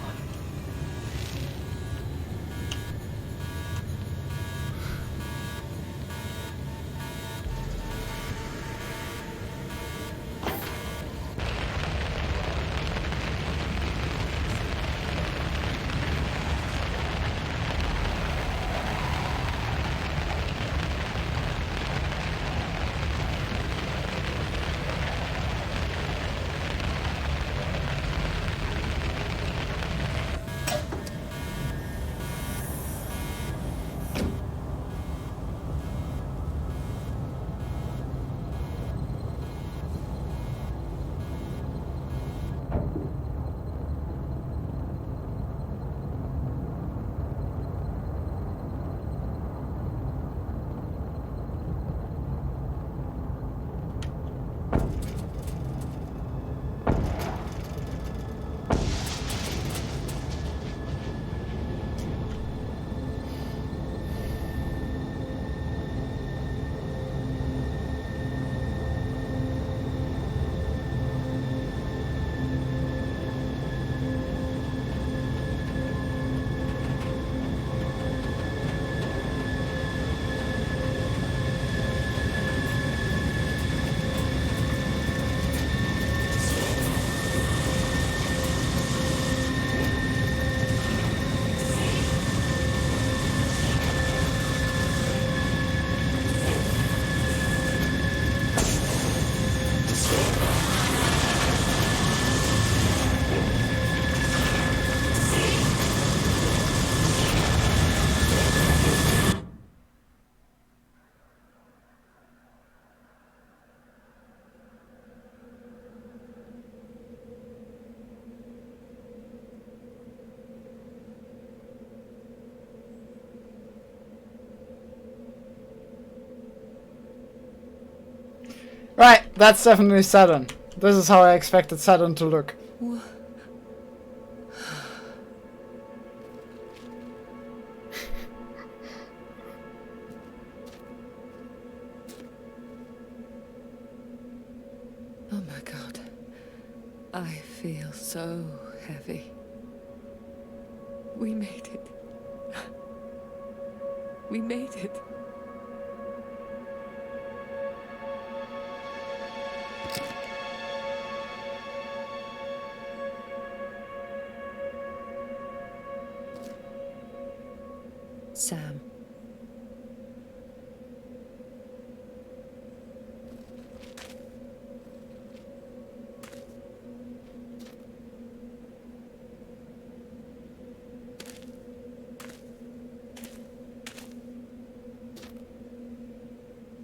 Right, that's definitely Saturn. This is how I expected Saturn to look. Oh my god. I feel so heavy. We made it. We made it. Sam.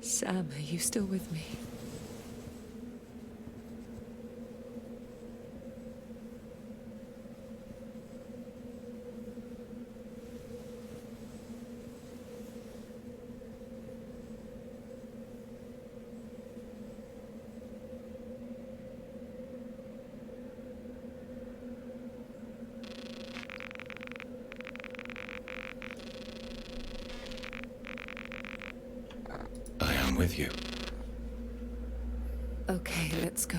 Sam, are you still with me? I am with you. Okay, let's go.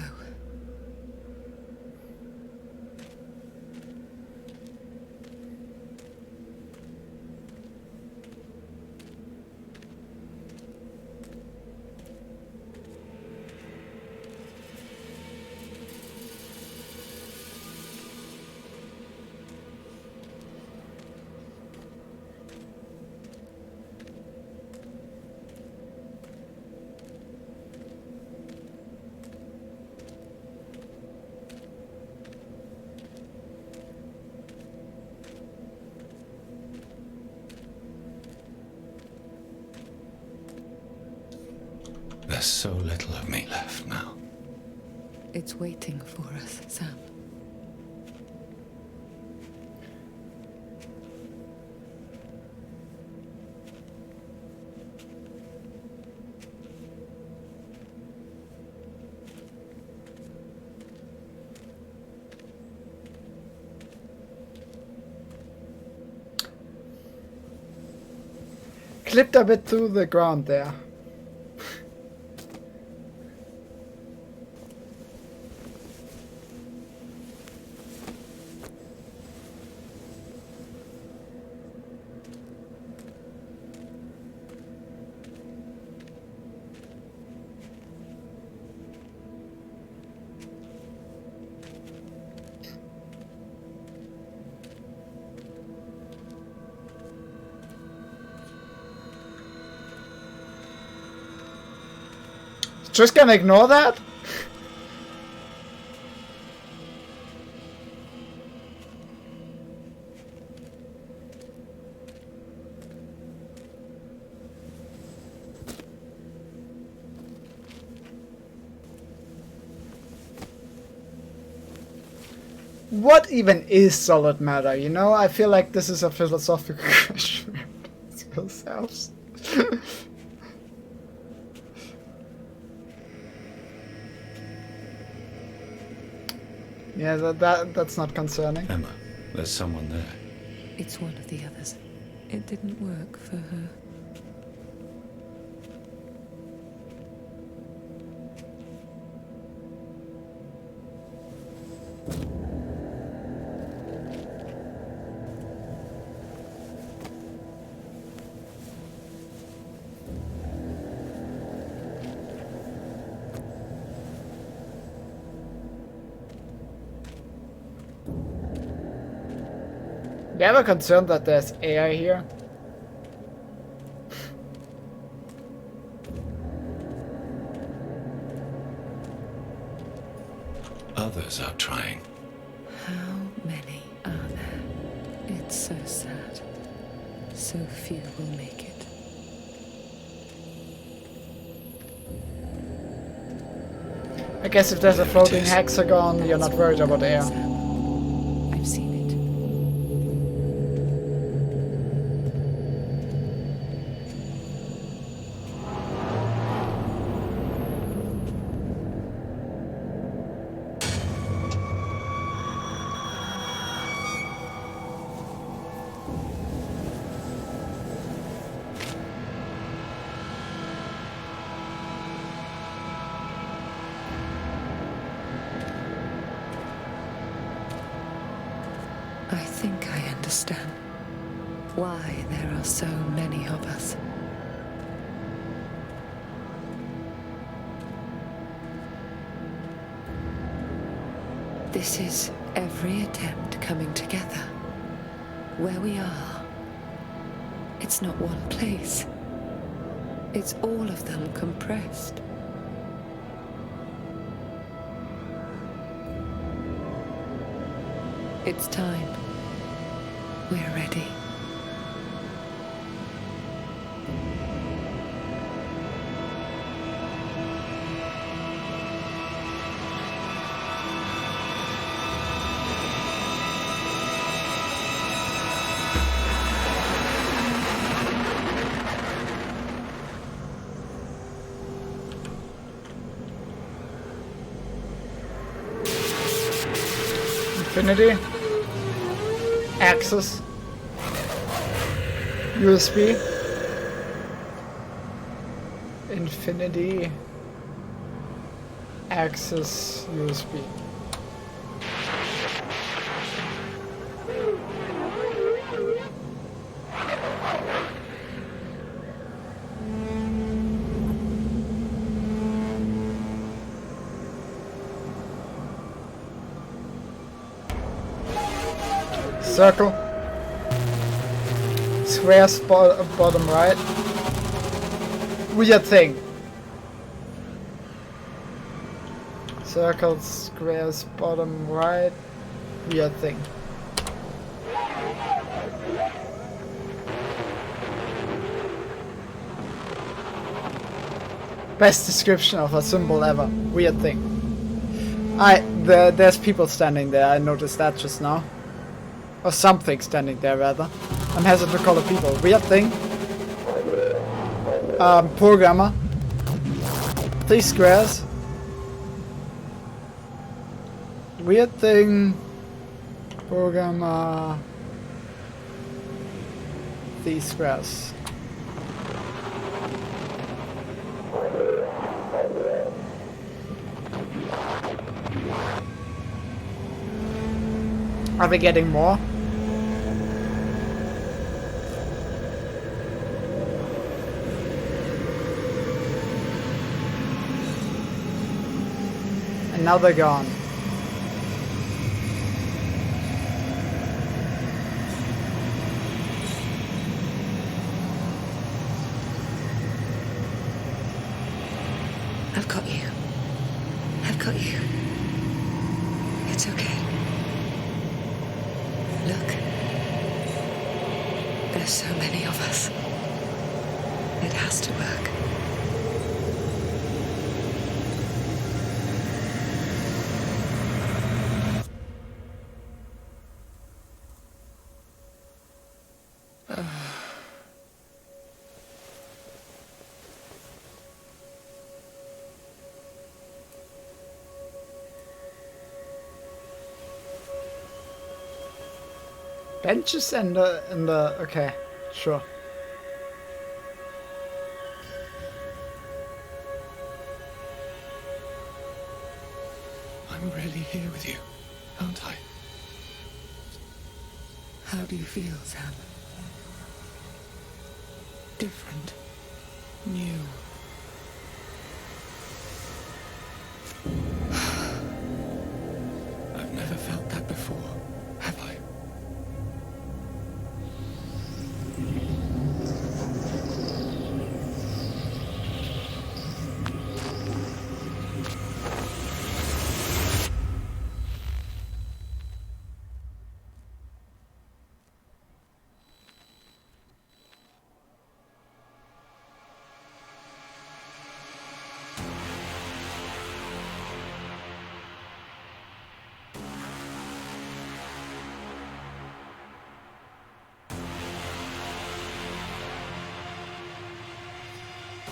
There's so little of me left now. It's waiting for us, Sam. clipped a bit through the ground there. Just gonna ignore that? What even is solid matter? You know, I feel like this is a philosophical question. Ourselves. Yeah, that's not concerning. Emma, there's someone there. It's one of the others. It didn't work for her. You ever concerned that there's AI here? Others are trying. How many are there? It's so sad. So few will make it. I guess if there's a floating hexagon, you're not worried about air. I've seen it. I think I understand why there are so many of us. This is every attempt coming together. Where we are, it's not one place. It's all of them compressed. It's time. We're ready. Infinity. Access. USB. Infinity. Access USB. Circle. Square spot bottom right. Weird thing. Circle, squares bottom right. Weird thing. Best description of a symbol ever. Weird thing. There's people standing there. I noticed that just now. Or something standing there, rather. I'm hesitant to call it people. Weird thing. Programmer. 3 squares. Weird thing. Programmer. 3 squares. Are we getting more? And now they're gone. I've got you. I've got you. It's okay. Look. There's so many of us. It has to work. Benches and the okay, sure. I'm really here with you, aren't I? How do you feel, Sam? Different. New. I've never felt that before, have I?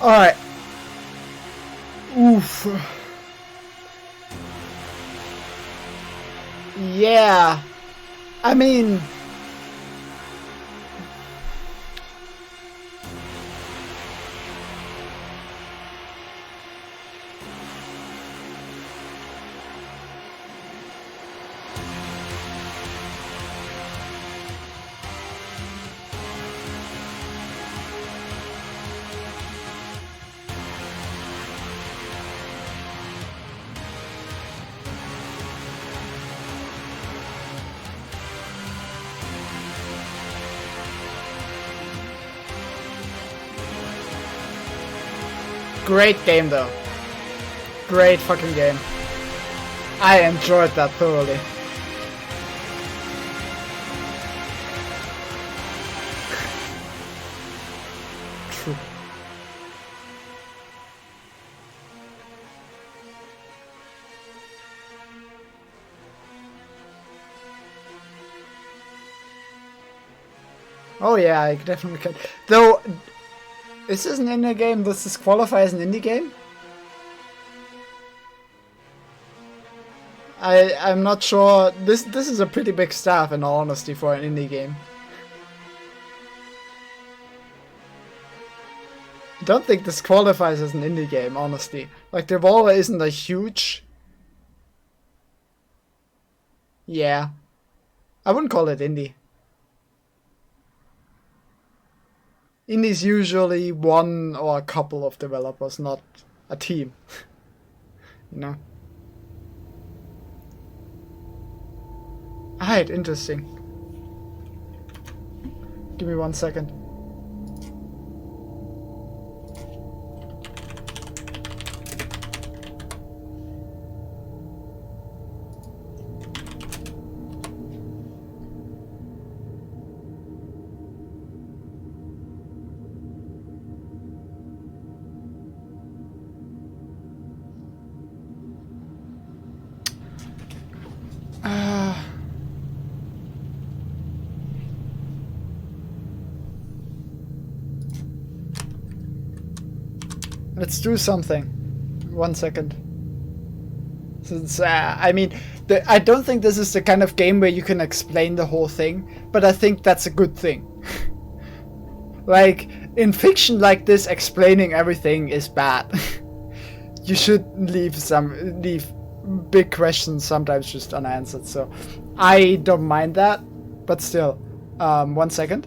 Alright. Oof. Yeah. I mean... Great game though. Great fucking game. I enjoyed that thoroughly. True. Oh yeah, I definitely can. Though, is this an indie game? Does this qualify as an indie game? I'm not sure. This is a pretty big staff, in all honesty, for an indie game. I don't think this qualifies as an indie game, honestly. Like, Devolver isn't a huge... Yeah. I wouldn't call it indie. Indie's usually one or a couple of developers, not a team. You know? Alright, interesting. Give me 1 second. Let's do something. 1 second. Since, I mean, I don't think this is the kind of game where you can explain the whole thing, but I think that's a good thing. Like, in fiction like this, explaining everything is bad. You should leave big questions sometimes just unanswered, so I don't mind that, but still. 1 second.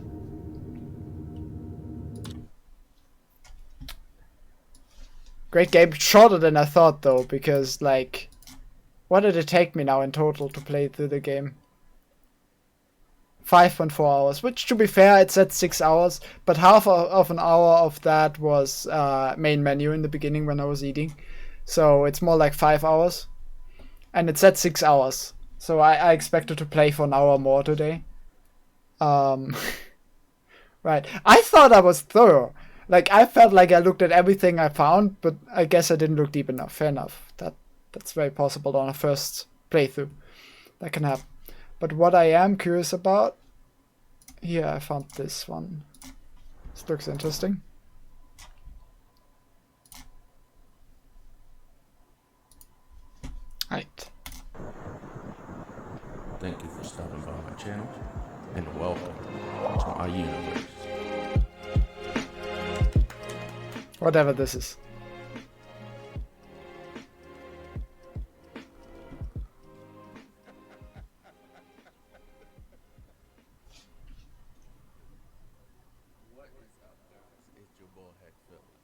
Great game. Shorter than I thought though, because like, what did it take me now in total to play through the game? 5.4 hours, which to be fair, it said 6 hours, but half of an hour of that was main menu in the beginning when I was eating. So it's more like 5 hours. And it said 6 hours. So I expected to play for an hour more today. Right. I thought I was thorough. Like, I felt like I looked at everything I found, but I guess I didn't look deep enough. Fair enough. That's very possible on a first playthrough. That can happen. But what I am curious about... Here, I found this one. This looks interesting. Right. Thank you for stopping by my channel, and welcome to our universe. Whatever this is.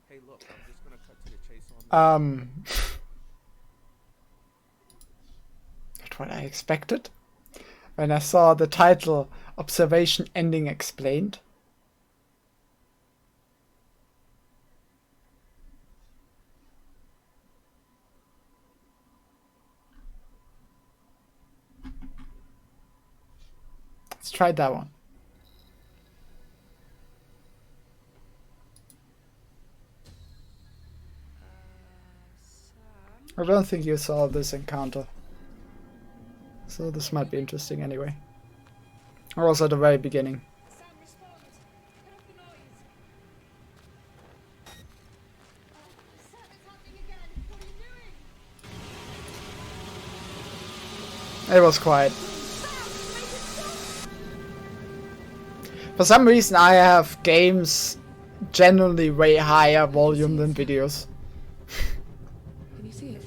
Hey, look, I'm just gonna cut to the chase on That's what I expected. When I saw the title, Observation Ending Explained. Let's try that one. I don't think you saw this encounter. So this might be interesting anyway. Or also at the very beginning. It was quiet. For some reason I have games generally way higher volume than videos. Can you see it?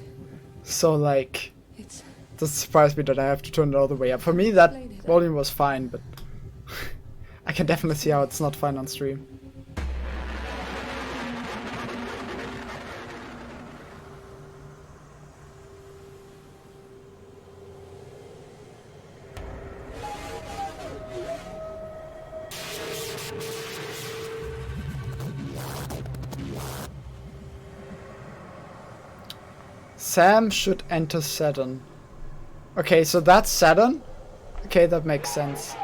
So like, It's it doesn't surprise me that I have to turn it all the way up. For me that volume was fine, but I can definitely see how it's not fine on stream. Sam should enter Saturn. Okay, so that's Saturn? Okay, that makes sense.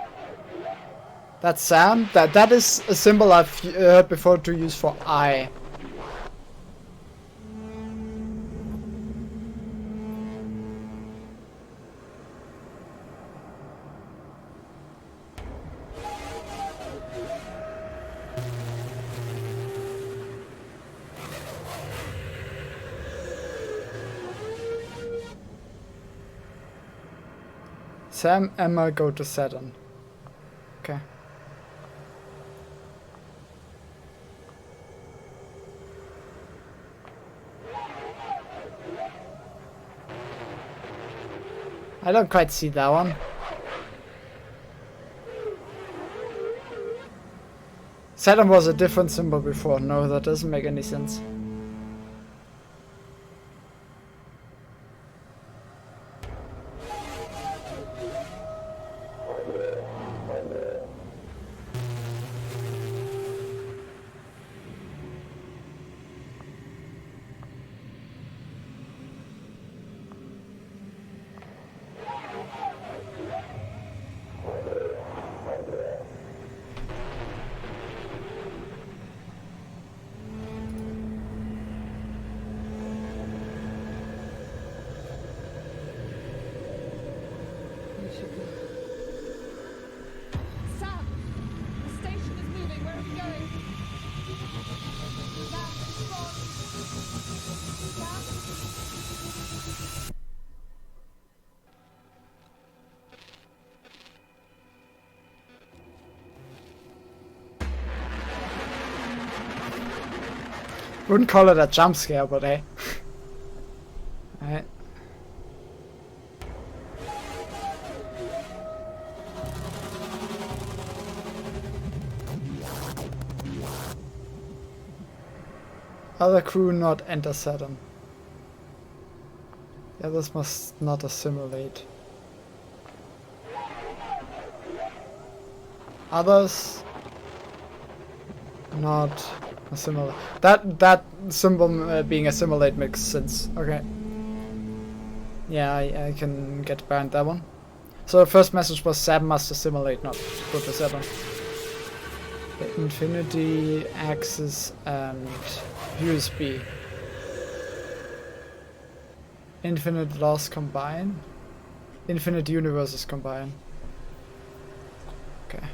That's Sam? That is a symbol I've heard before to use for I. Sam, Emma go to Saturn. Okay. I don't quite see that one. Saturn was a different symbol before. No, that doesn't make any sense. we should go. Sam! The station is moving. Where are we going? Sam, respond! Sam? Wouldn't call it a jump scare, but hey. Alright. Other crew not enter Saturn. Yeah, this must not assimilate. Others not assimilate. That symbol being assimilate makes sense. Okay. Yeah, I can get behind that one. So the first message was Sam must assimilate, not put the Saturn. The Infinity, Axis, and USB. Infinite loss combine. Infinite universes combine. Okay.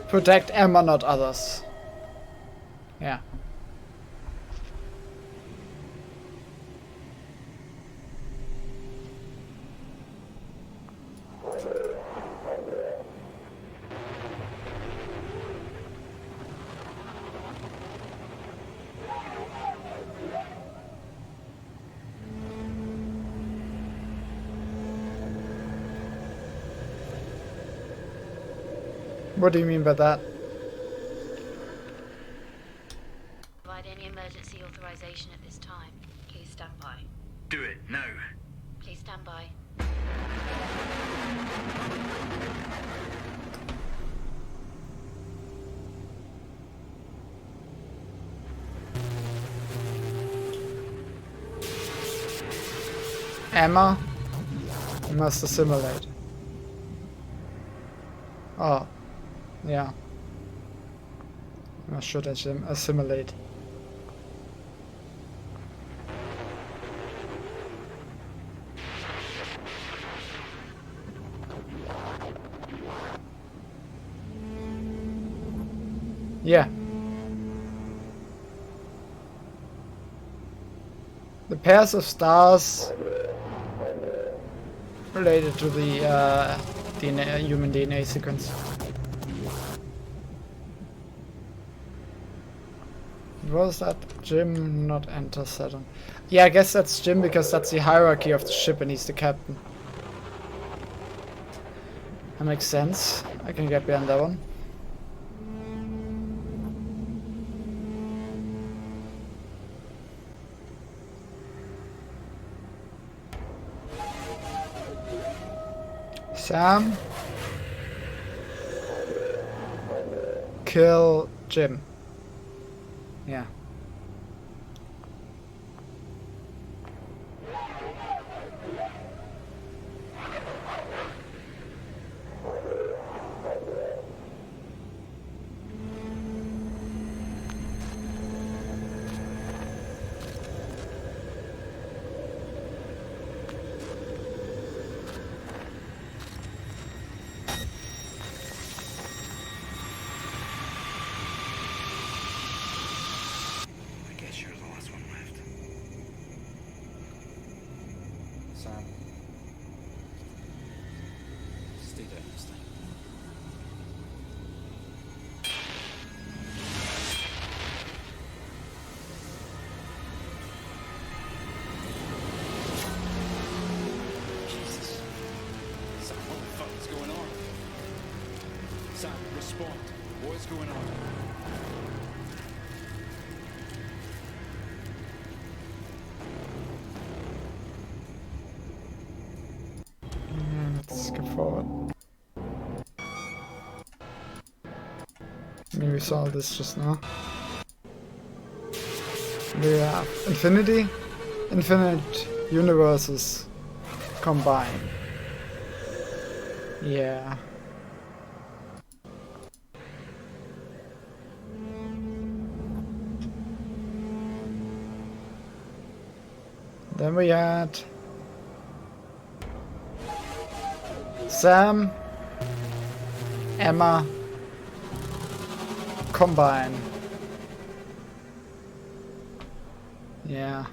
Protect Emma, not others. Yeah. What do you mean by that? Provide any emergency authorization at this time. Please stand by. Do it now. Please stand by. Emma must assimilate. Oh, yeah. I should assimilate. Yeah. The pairs of stars related to the DNA, human DNA sequence. Was that Jim not enter Saturn? Yeah, I guess that's Jim because that's the hierarchy of the ship and he's the captain. That makes sense. I can get behind that one. Sam. Kill Jim. Yeah. Sam. Stay down this thing. Jesus. Sam, what the fuck is going on? Sam, respond. What is going on? Let's go forward. Maybe we saw this just now. We have infinity, infinite universes combine. Yeah. Then we had Sam, Emma, combine. Yeah.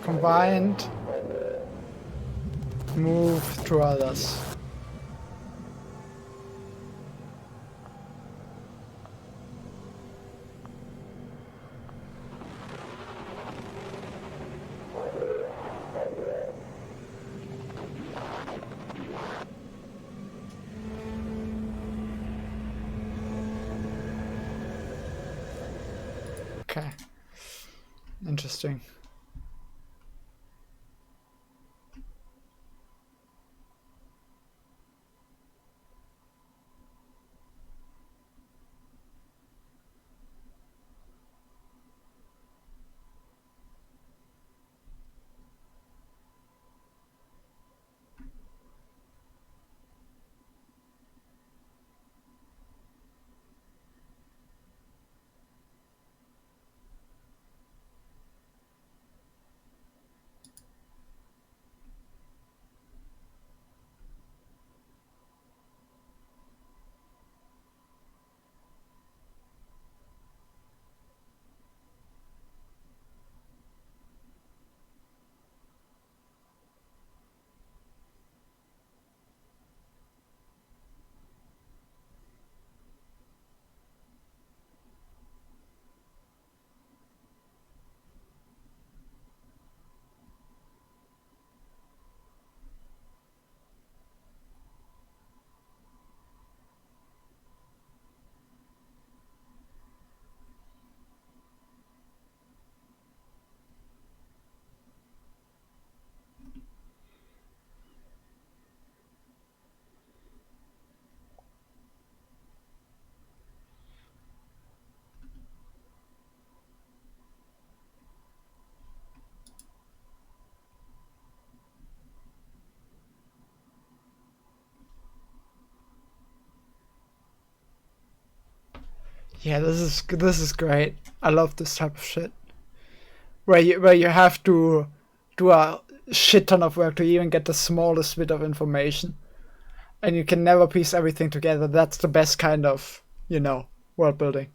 Combined. Move to others. Okay. Interesting. Yeah, this is great. I love this type of shit. Where you have to do a shit ton of work to even get the smallest bit of information. And you can never piece everything together. That's the best kind of, world building.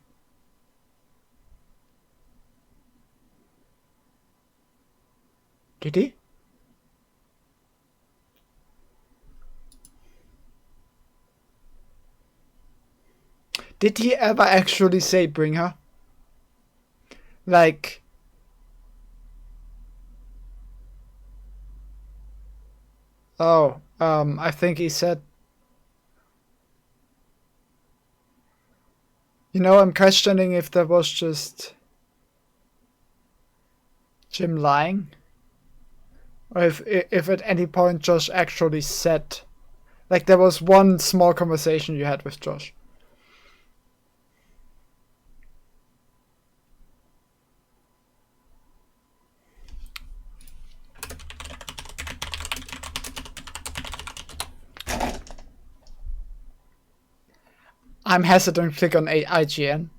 Did he? Did he ever actually say bring her? Like... Oh, I think he said... I'm questioning if that was just... Jim lying? Or if at any point Josh actually said... Like, there was one small conversation you had with Josh. I'm hesitant to click on IGN.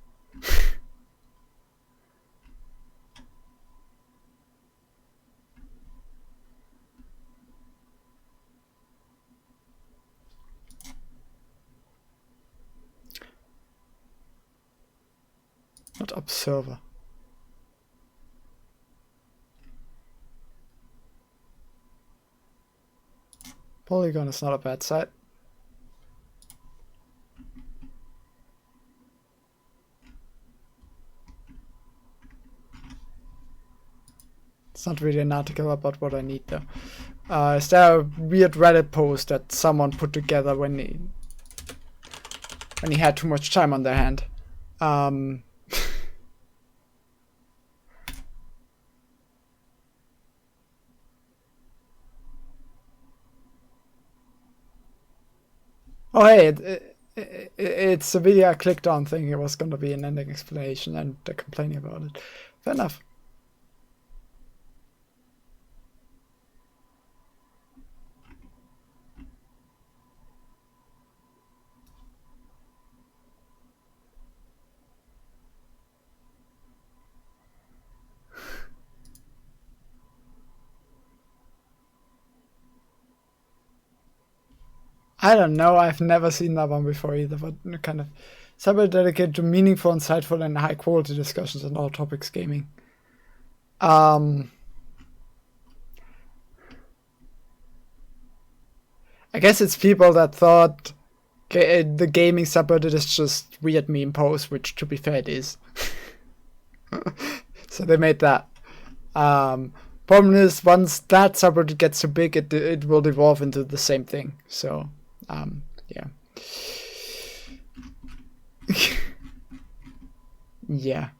Not observer. Polygon is not a bad site. It's not really an article about what I need though. Is there a weird Reddit post that someone put together when he had too much time on their hand? Oh hey, it's a video I clicked on thinking it was going to be an ending explanation and they're complaining about it. Fair enough. I don't know, I've never seen that one before either, but kind of somewhat dedicated to meaningful, insightful, and high quality discussions on all topics gaming. I guess it's people that thought the gaming subreddit is just weird meme posts, which to be fair it is. So they made that. Problem is, once that subreddit gets too big, it will evolve into the same thing. So, yeah. Yeah.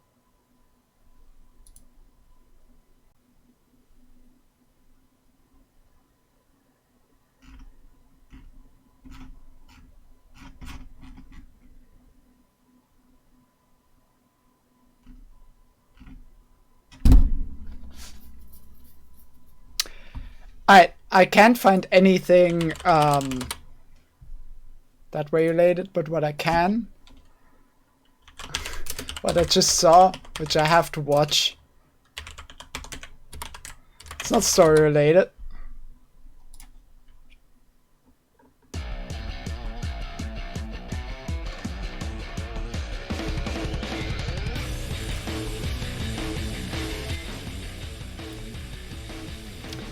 I can't find anything that related, but what I just saw, which I have to watch. It's not story related.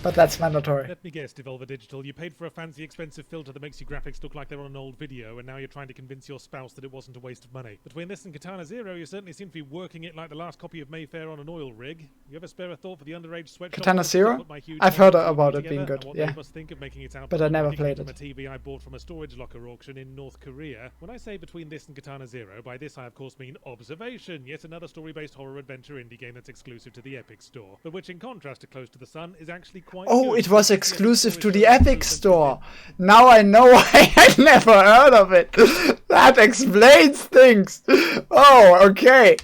But that's mandatory. Let me guess, Devolver Digital, you paid for a fancy expensive filter that makes your graphics look like they're on an old video, and now you're trying to convince your spouse that it wasn't a waste of money. Between this and Katana Zero, you certainly seem to be working it like the last copy of Mayfair on an oil rig. You ever spare a thought for the underage sweatshop? Katana Zero? I've heard about it being good, yeah. Think of making it out but I never played it. From a TV I bought from a storage locker auction in North Korea. When I say between this and Katana Zero, by this I of course mean Observation, yet another story-based horror adventure indie game that's exclusive to the Epic Store, but which in contrast to Close to the Sun is actually quite good. It was exclusive to the Epic Store. Now I know why I never heard of it. That explains things. Oh, okay.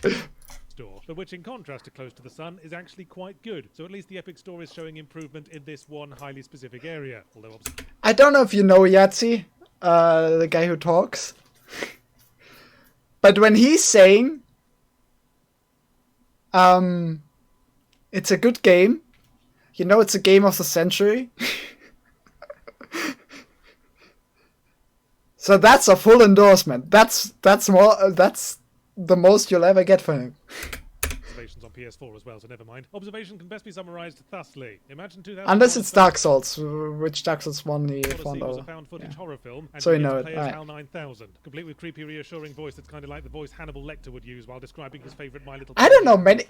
But which in contrast to Close to the Sun is actually quite good. So at least the Epic Store is showing improvement in this one highly specific area. Although I don't know if you know Yahtzee, the guy who talks. But when he's saying it's a good game, you know it's a game of the century. So that's a full endorsement. That's the most you'll ever get from him. On PS4 as well, so never mind. Observation can best be summarized thusly. Imagine 2000. Unless it's Dark Souls, which Dark Souls 1 he found was a found footage horror film, and so you know know it. Right. HAL 9000, complete with creepy, reassuring voice that's kind of like the voice Hannibal Lecter would use while describing his favorite My Little. I don't know many.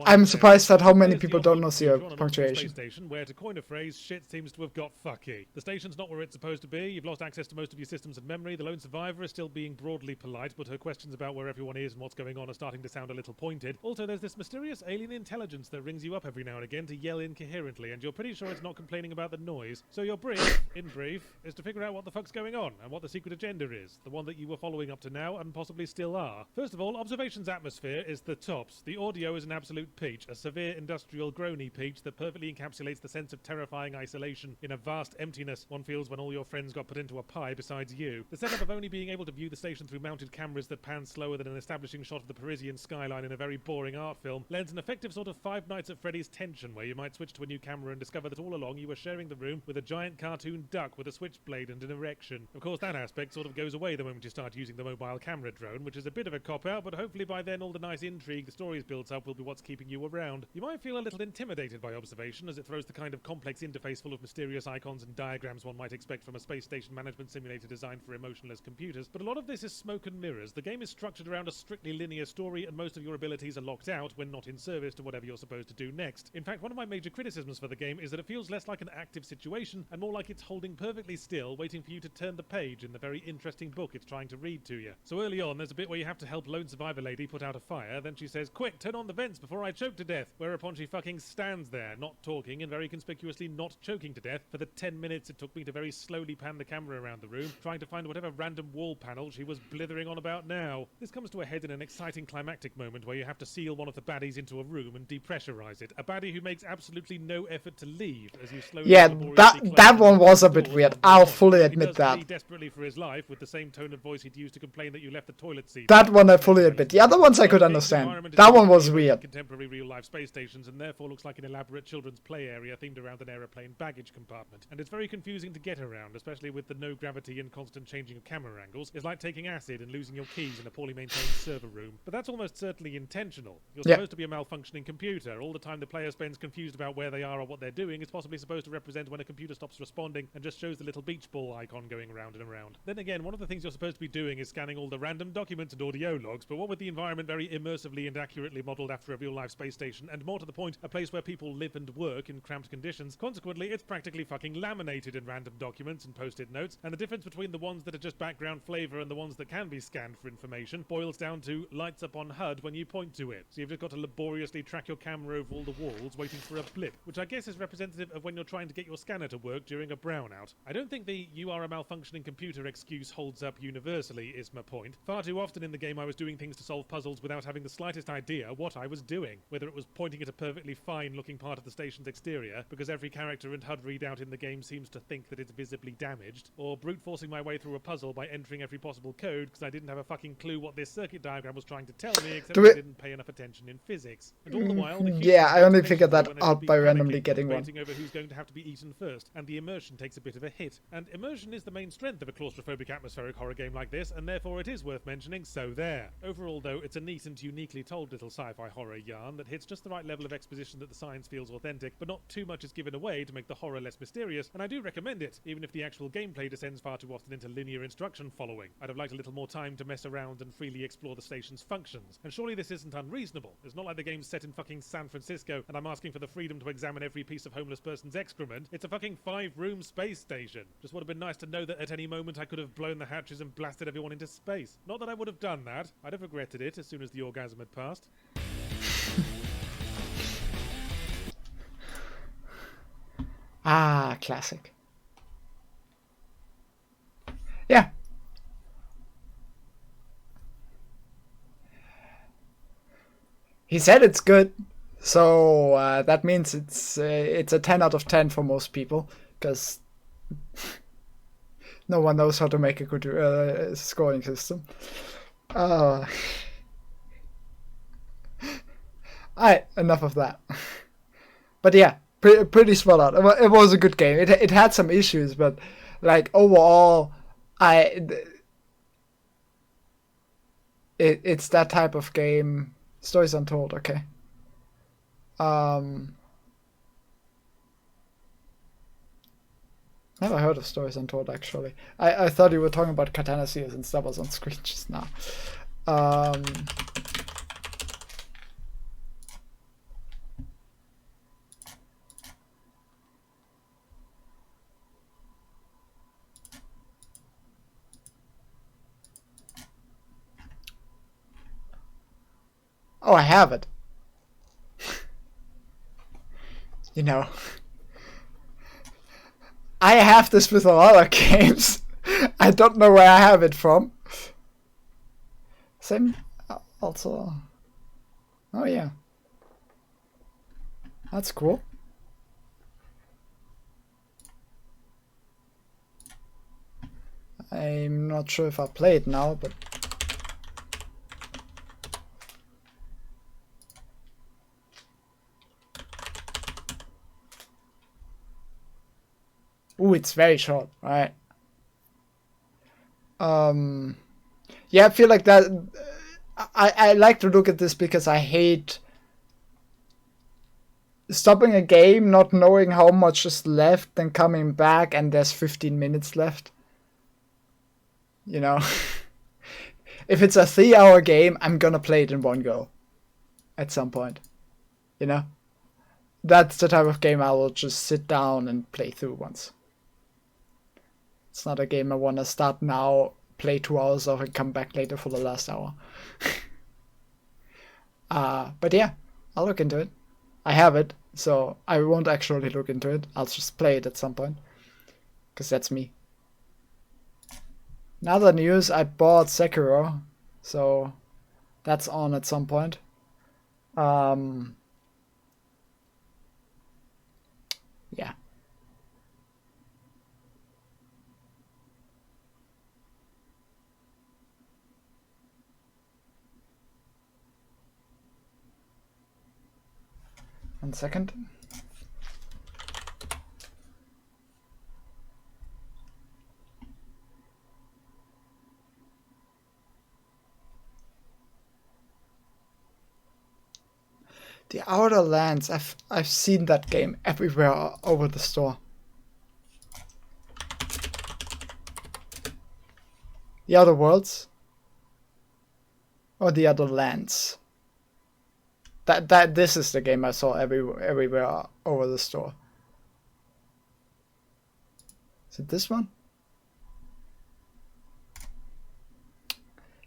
I'm surprised at how many people don't know zero punctuation. Station where, to coin a phrase, shit seems to have got fucky. The station's not where it's supposed to be. You've lost access to most of your systems and memory. The lone survivor is still being broadly polite, but her questions about where everyone is and what's going on are starting to sound a little pointed. Also, there's this mysterious alien intelligence that rings you up every now and again to yell incoherently, and you're pretty sure it's not complaining about the noise. So your brief, in brief, is to figure out what the fuck's going on and what the secret agenda is, the one that you were following up to now and possibly still are. First of all, Observation's atmosphere is the tops. The audio is an absolute peach, a severe industrial groany peach that perfectly encapsulates the sense of terrifying isolation in a vast emptiness one feels when all your friends got put into a pie besides you. The setup of only being able to view the station through mounted cameras that pan slower than an establishing shot of the Parisian skyline in a very boring art film lends an effective sort of Five Nights at Freddy's tension, where you might switch to a new camera and discover that all along you were sharing the room with a giant cartoon duck with a switchblade and an erection. Of course, that aspect sort of goes away the moment you start using the mobile camera drone, which is a bit of a cop-out, but hopefully by then all the nice intrigue the story's built up will be what's keeping you around. You might feel a little intimidated by Observation, as it throws the kind of complex interface full of mysterious icons and diagrams one might expect from a space station management simulator designed for emotionless computers, but a lot of this is smoke and mirrors. The game is structured around a strictly linear story, and most of your abilities are locked out when not in service to whatever you're supposed to do next. In fact, one of my major criticisms for the game is that it feels less like an active situation and more like it's holding perfectly still, waiting for you to turn the page in the very interesting book it's trying to read to you. So early on, there's a bit where you have to help lone survivor lady put out a fire, then she says, "Quick, turn on the vents before I choke to death," whereupon she fucking stands there, not talking and very conspicuously not choking to death for the 10 minutes it took me to very slowly pan the camera around the room, trying to find whatever random wall panel she was blithering on about now. This comes to a head in an exciting climactic moment where you have to seal one of the baddies into a room and depressurize it. A baddie who makes absolutely no effort to leave as you slowly that one was a bit weird. I'll fully admit that. Desperately for his life with the same tone of voice he'd used to complain that you left the toilet seat. That one I fully admit. The other ones I could understand. That one was weird. Contemporary real-life space stations, and therefore looks like an elaborate children's play area themed around an aeroplane baggage compartment. And it's very confusing to get around, especially with the no gravity and constant changing of camera angles. It's like taking acid and losing your keys in a poorly maintained server room. But that's almost certainly intentional. You're supposed to be a malfunctioning computer. All the time the player spends confused about where they are or what they're doing is possibly supposed to represent when a computer stops responding and just shows the little beach ball icon going around and around. Then again, one of the things you're supposed to be doing is scanning all the random documents and audio logs, but what with the environment very immersively and accurately modeled after a real-life space station, and more to the point, a place where people live and work in cramped conditions, consequently it's practically fucking laminated in random documents and post-it notes, and the difference between the ones that are just background flavor and the ones that can be scanned for information boils down to lights up on HUD when you point to it. So you've just got to laboriously track your camera over all the walls waiting for a blip, which I guess is representative of when you're trying to get your scanner to work during a brownout. I don't think the "you are a malfunctioning computer" excuse holds up universally, is my point. Far too often in the game I was doing things to solve puzzles without having the slightest idea what I was doing, whether it was pointing at a perfectly fine looking part of the station's exterior because every character and HUD readout in the game seems to think that it's visibly damaged, or brute forcing my way through a puzzle by entering every possible code because I didn't have a fucking clue what this circuit diagram was trying to tell me, except I didn't pay enough attention in physics. And all the while, the Yeah, I only figured that out by randomly getting one. Over who's going to have to be eaten first, and the immersion takes a bit of a hit. And immersion is the main strength of a claustrophobic atmospheric horror game like this, and therefore it is worth mentioning, so there. Overall, though, it's a neat and uniquely told little sci-fi horror yarn that hits just the right level of exposition that the science feels authentic, but not too much is given away to make the horror less mysterious, and I do recommend it, even if the actual gameplay descends far too often into linear instruction following. I'd have liked a little more time to mess around and freely explore the station's functions, and surely this isn't unreasonable. It's not like the game's set in fucking San Francisco, and I'm asking for the freedom to examine every piece of homeless person's excrement. It's a fucking 5-room space station. Just would have been nice to know that at any moment I could have blown the hatches and blasted everyone into space. Not that I would have done that. I'd have regretted it as soon as the orgasm had passed. Ah, classic. Yeah. He said it's good, so that means it's a 10 out of 10 for most people, because no one knows how to make a good scoring system. Enough of that. But yeah, pretty spot on. It was a good game. It had some issues, but like overall, it's that type of game. Stories Untold, okay. Never heard of Stories Untold, actually. I thought you were talking about Katana Series since that was on screen just now. Oh, I have it. You know, I have this with a lot of games. I don't know where I have it from. Same, also. Oh yeah, that's cool. I'm not sure if I play it now, but ooh, it's very short, right? Yeah, I feel like that. I like to look at this because I hate stopping a game, not knowing how much is left, then coming back and there's 15 minutes left. You know, if it's a 3-hour game, I'm gonna play it in one go at some point. You know, that's the type of game I will just sit down and play through once. It's not a game I want to start now, play 2 hours of, and come back later for the last hour. But yeah, I'll look into it. I have it, so I won't actually look into it. I'll just play it at some point, because that's me. In other news, I bought Sekiro, so that's on at some point. Yeah. One second. The Outer Lands. I've seen that game everywhere over the store. The Outer Worlds. Or the Outer Lands. This is the game I saw everywhere over the store. Is it this one?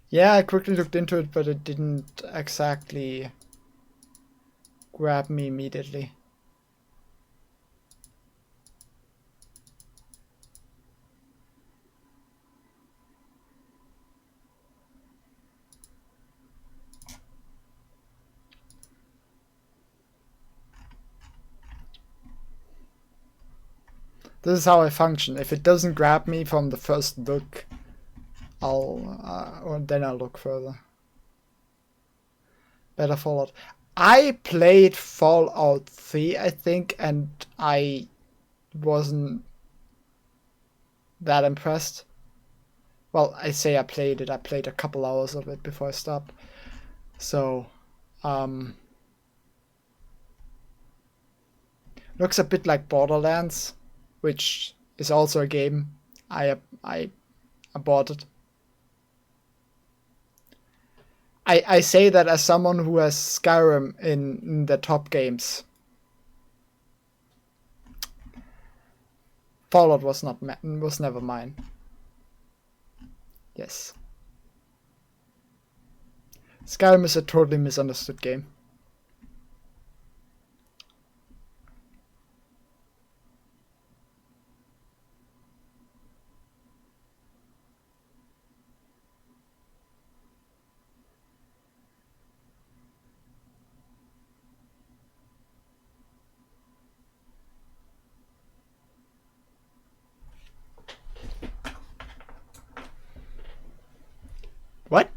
Yeah, I quickly looked into it, but it didn't exactly grab me immediately. This is how I function. If it doesn't grab me from the first look, then I'll look further. Better Fallout. I played Fallout 3, I think, and I wasn't that impressed. Well, I say I played it. I played a couple hours of it before I stopped. So, looks a bit like Borderlands, which is also a game. I bought it. I say that as someone who has Skyrim in the top games. Fallout was never mine. Yes. Skyrim is a totally misunderstood game. What?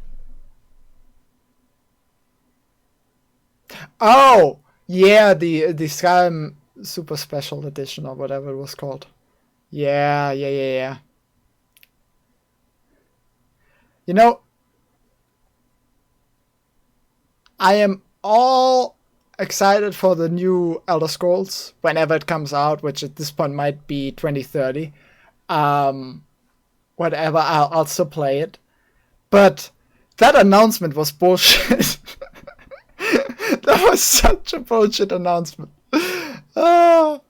Oh, yeah, the Skyrim Super Special Edition or whatever it was called. Yeah. You know, I am all excited for the new Elder Scrolls whenever it comes out, which at this point might be 2030. Whatever, I'll still play it. But that announcement was bullshit. That was such a bullshit announcement. It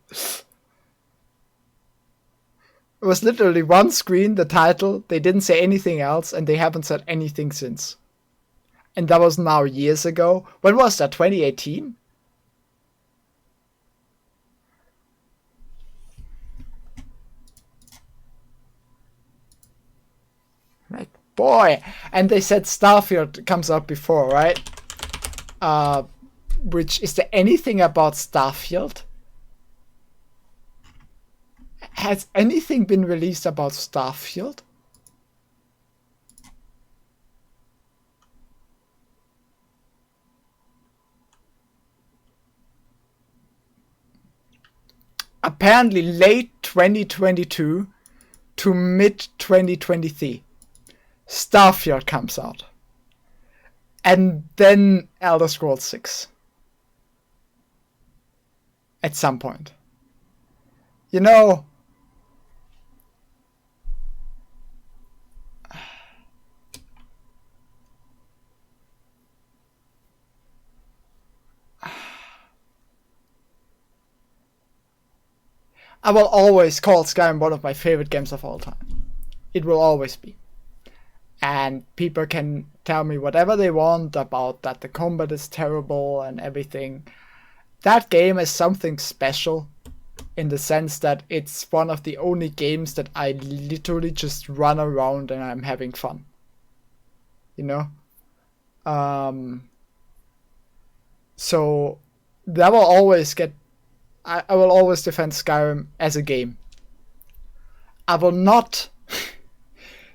was literally one screen, the title, they didn't say anything else, and they haven't said anything since. And that was now years ago. When was that, 2018? Like, boy! And they said Starfield comes out before, right? Which, is there anything about Starfield? Has anything been released about Starfield? Apparently late 2022 to mid 2023, Starfield comes out. And then Elder Scrolls 6. At some point. You know, I will always call Skyrim one of my favorite games of all time. It will always be. And people can tell me whatever they want about that the combat is terrible and everything. That game is something special in the sense that it's one of the only games that I literally just run around and I'm having fun. You know? So that will always get... I will always defend Skyrim as a game. I will not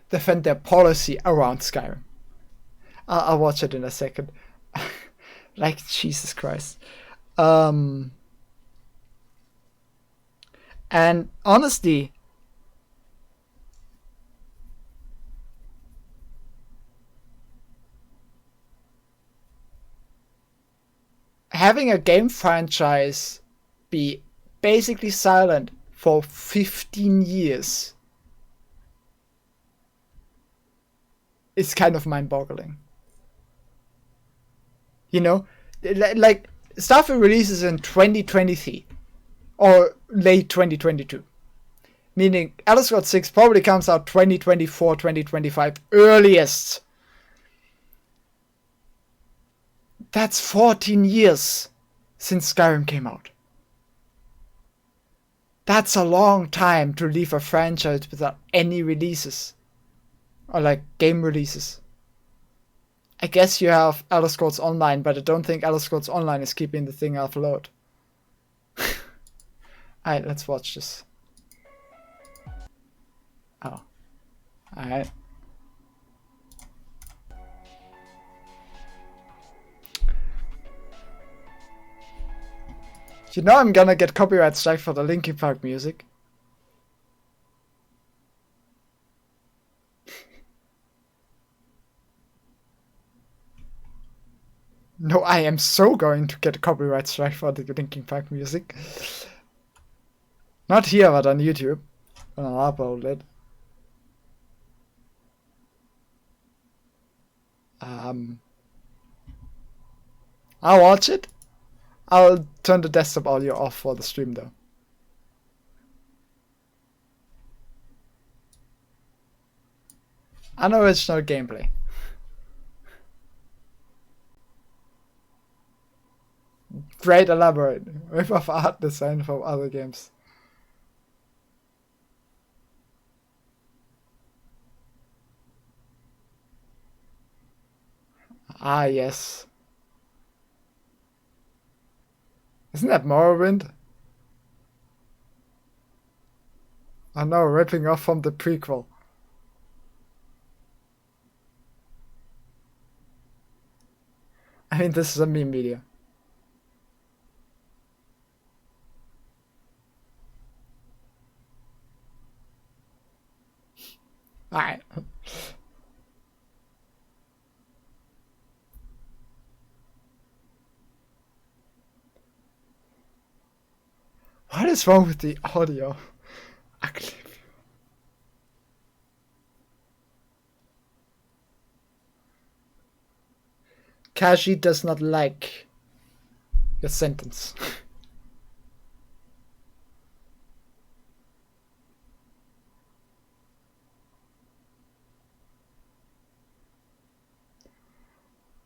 defend their policy around Skyrim. I'll watch it in a second. Like, Jesus Christ. And honestly, having a game franchise be basically silent for 15 years is kind of mind-boggling. You know, like stuff releases in 2023 or late 2022. Meaning Elder Scrolls 6 probably comes out 2024, 2025 earliest. That's 14 years since Skyrim came out. That's a long time to leave a franchise without any releases. Or like game releases. I guess you have Elder Scrolls Online, but I don't think Elder Scrolls Online is keeping the thing afloat. Alright, let's watch this. Oh. Alright. You know I'm gonna get copyright strike for the Linkin Park music. No, I am so going to get a copyright strike for the Linkin Park music. Not here, but on YouTube. And I'll upload it. I'll watch it. I'll turn the desktop audio off for the stream though. Unoriginal gameplay. Great elaborate. Rip of art design from other games. Ah, yes. Isn't that Morrowind? Oh no, ripping off from the prequel. I mean, this is a meme video. Alright. What is wrong with the audio? Ugly. Kaji does not like your sentence.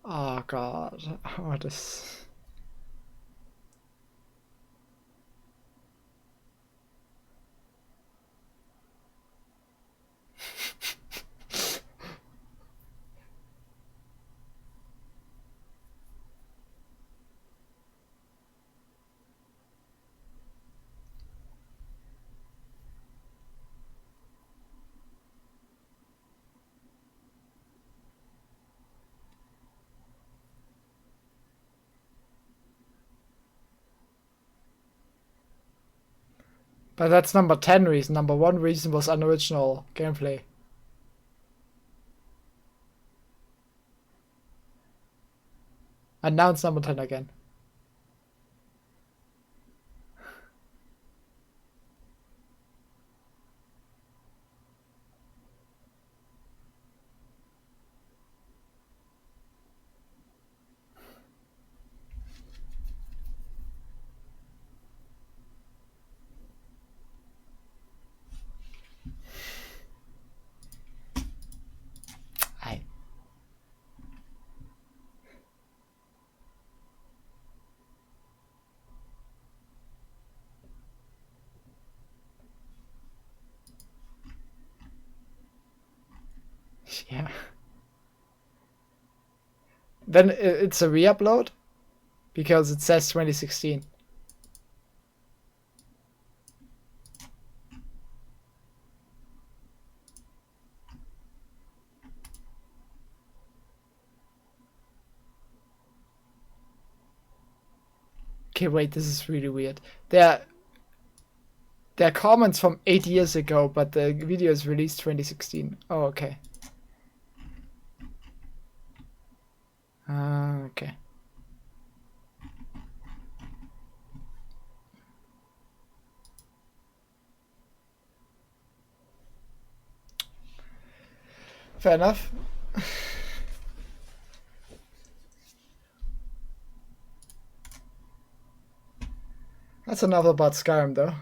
Oh god, what is... But that's number 10 reason. Number 1 reason was unoriginal gameplay. And now it's number 10 again. Yeah. Then it's a re-upload because it says 2016. Okay, wait, this is really weird. There are comments from 8 years ago, but the video is released 2016. Oh, okay. Okay. Fair enough. That's enough about Skyrim, though.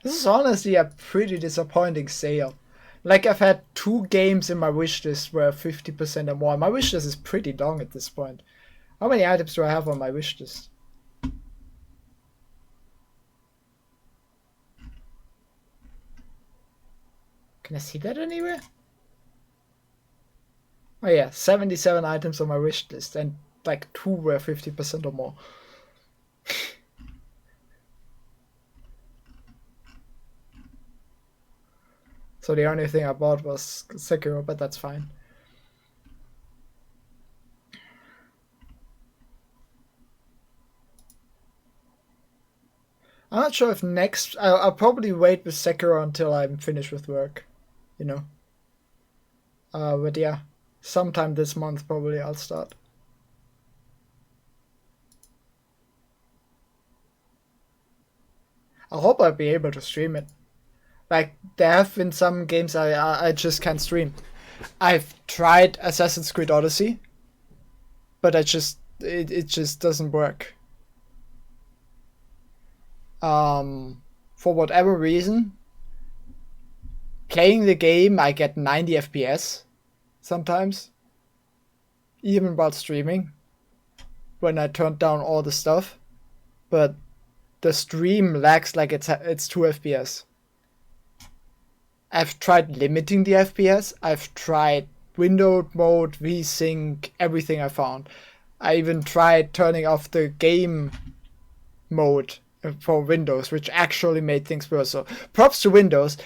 This is honestly a pretty disappointing sale. Like, I've had 2 games in my wishlist where 50% or more. My wishlist is pretty long at this point. How many items do I have on my wishlist? Can I see that anywhere? Oh yeah, 77 items on my wishlist, and like 2 were 50% or more. So the only thing I bought was Sekiro, but that's fine. I'm not sure if next... I'll probably wait with Sekiro until I'm finished with work, you know. But yeah, sometime this month probably I'll start. I hope I'll be able to stream it. Like, there have been some games I just can't stream. I've tried Assassin's Creed Odyssey, but it just doesn't work. For whatever reason, playing the game I get 90 FPS sometimes, even while streaming, when I turn down all the stuff, but the stream lags like it's 2 FPS. I've tried limiting the FPS, I've tried windowed mode, VSync, everything I found. I even tried turning off the game mode for Windows, which actually made things worse. So props to Windows,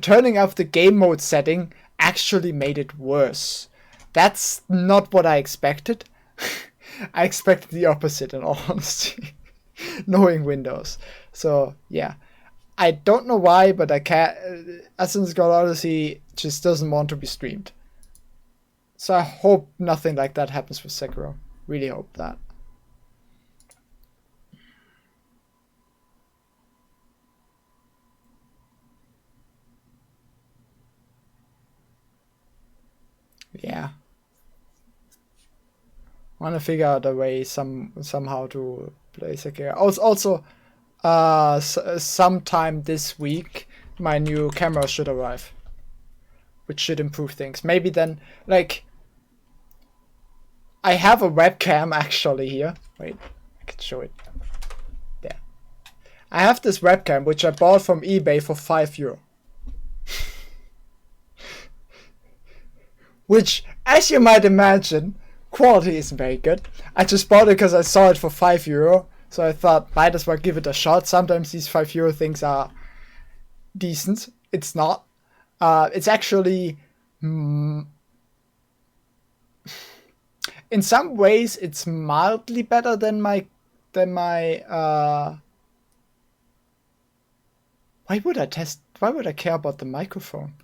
turning off the game mode setting actually made it worse. That's not what I expected. I expected the opposite, in all honesty, knowing Windows. So yeah. I don't know why, but I can't. Assassin's Creed Odyssey just doesn't want to be streamed. So I hope nothing like that happens with Sekiro. Really hope that. Yeah. I want to figure out a way somehow to play Sekiro. Also, sometime this week, my new camera should arrive, which should improve things. Maybe then, like, I have a webcam actually here. Wait, I can show it. There. I have this webcam which I bought from eBay for €5. Which, as you might imagine, quality isn't very good. I just bought it because I saw it for €5. So I thought, might as well give it a shot. Sometimes these €5 things are decent. It's not. It's actually... in some ways, it's mildly better than my... Why would I care about the microphone?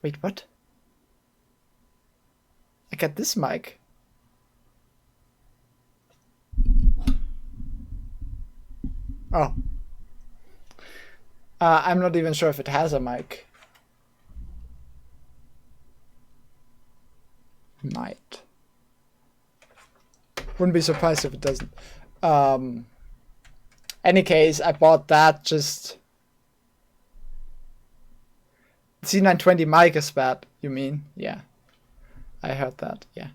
Wait, what? I got this mic. Oh. I'm not even sure if it has a mic. Might. Wouldn't be surprised if it doesn't. Any case, I bought that just... C920 mic is bad, you mean? Yeah. I heard that, yeah.